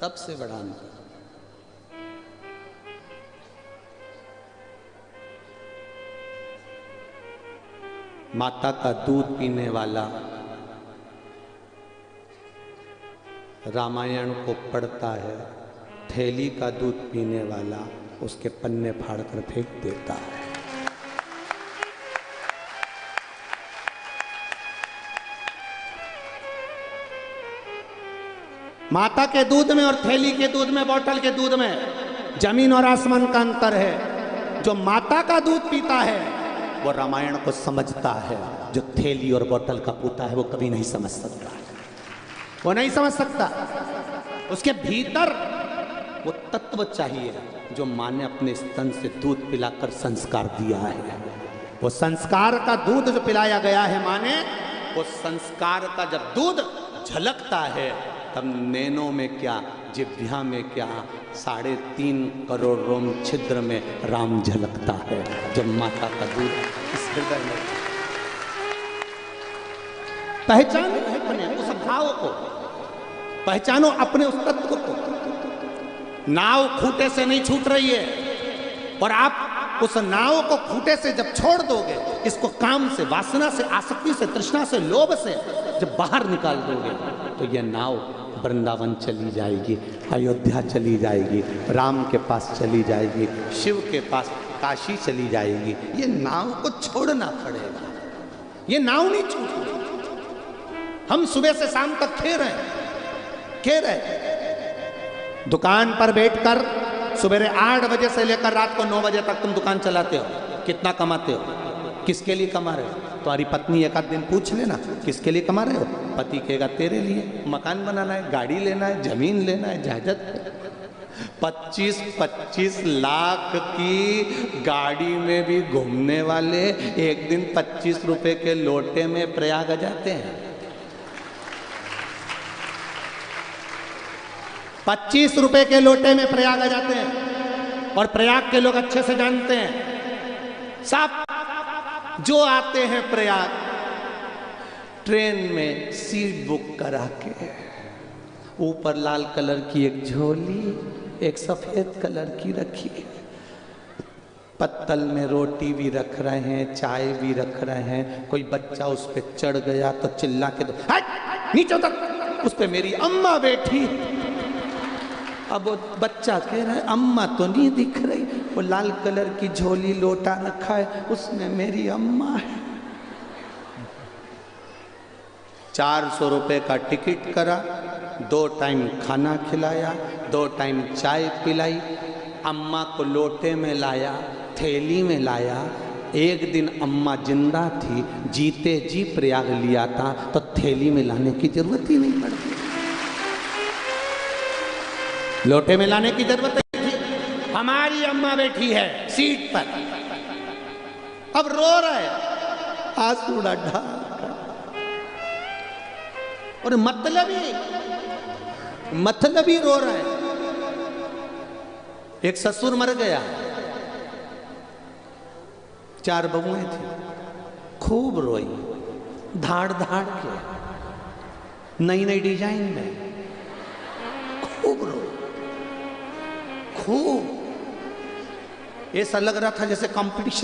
सबसे बड़ा अंतर। माता का दूध पीने वाला रामायण को पढ़ता है, थैली का दूध पीने वाला उसके पन्ने फाड़कर फेंक देता है। माता के दूध में और थैली के दूध में, बोतल के दूध में जमीन और आसमान का अंतर है। जो माता का दूध पीता है वो रामायण को समझता है, जो थैली और बोतल का पीता है वो कभी नहीं समझ सकता, वो नहीं समझ सकता। उसके भीतर वो तत्व चाहिए जो माँ ने अपने स्तन से दूध पिलाकर संस्कार दिया है। वो संस्कार का दूध जो पिलाया गया है माँ ने, वो संस्कार का जब दूध झलकता है तब नैनों में क्या, जिह्वा में क्या, 3.5 करोड़ रोम छिद्र में राम झलकता है जब माता का दूध इस हृदय में। पहचानो अपने उस भाव को, पहचानो अपने उस तत्व को। नाव खूंटे से नहीं छूट रही है, और आप उस नाव को खूंटे से जब छोड़ दोगे, इसको काम से, वासना से, आसक्ति से, तृष्णा से, लोभ से जब बाहर निकाल दोगे, तो यह नाव वृंदावन चली जाएगी, अयोध्या चली जाएगी, राम के पास चली जाएगी, शिव के पास, काशी चली जाएगी। ये नाव को छोड़ना पड़ेगा, ये नाव नहीं छूटेगी। हम सुबह से शाम तक खेर रहे दुकान पर बैठकर, सुबह 8 बजे से लेकर रात को 9 बजे तक तुम दुकान चलाते हो। कितना कमाते हो? किसके लिए कमा रहे हो? तुम्हारी पत्नी एक आध दिन पूछ लेना किसके लिए कमा रहे हो? पति कहेगा तेरे लिए, मकान बनाना है, गाड़ी लेना है, जमीन लेना है, जायदाद। 25-25 लाख की गाड़ी में भी घूमने वाले एक दिन 25 रुपए के लोटे में प्रयाग जाते हैं। 25 रुपए के लोटे में प्रयाग जाते हैं, और प्रयाग के लोग अच्छे से जानते हैं। साहब जो आते हैं प्रयाग, ट्रेन में सीट बुक करा के, ऊपर लाल कलर की एक झोली, एक सफेद कलर की रखी, पत्तल में रोटी भी रख रहे हैं, चाय भी रख रहे हैं। कोई बच्चा उस पर चढ़ गया तो चिल्ला के दो, नीचे उतर, उस पर मेरी अम्मा बैठी। अब वो बच्चा कह रहा है अम्मा तो नहीं दिख रही, वो लाल कलर की झोली लोटा रखा है, उसमें मेरी अम्मा है। 400 रुपए का टिकट करा, 2 टाइम खाना खिलाया, 2 टाइम चाय पिलाई, अम्मा को लोटे में लाया, थैली में लाया। एक दिन अम्मा जिंदा थी, जीते जी प्रयाग लिया था, तो थैली में लाने की जरूरत ही नहीं पड़ती, लोटे में लाने की जरूरत नहीं थी। हमारी अम्मा बैठी है सीट पर, अब रो रहे, आंसू ढाल, और मतलब ही रो रहे। एक ससुर मर गया, 4 बहुएं थी, खूब रोई, धाड़ धाड़ के, नई नई डिजाइन में, खूब रोई, खूब। ऐसा लग रहा था जैसे कंपटीशन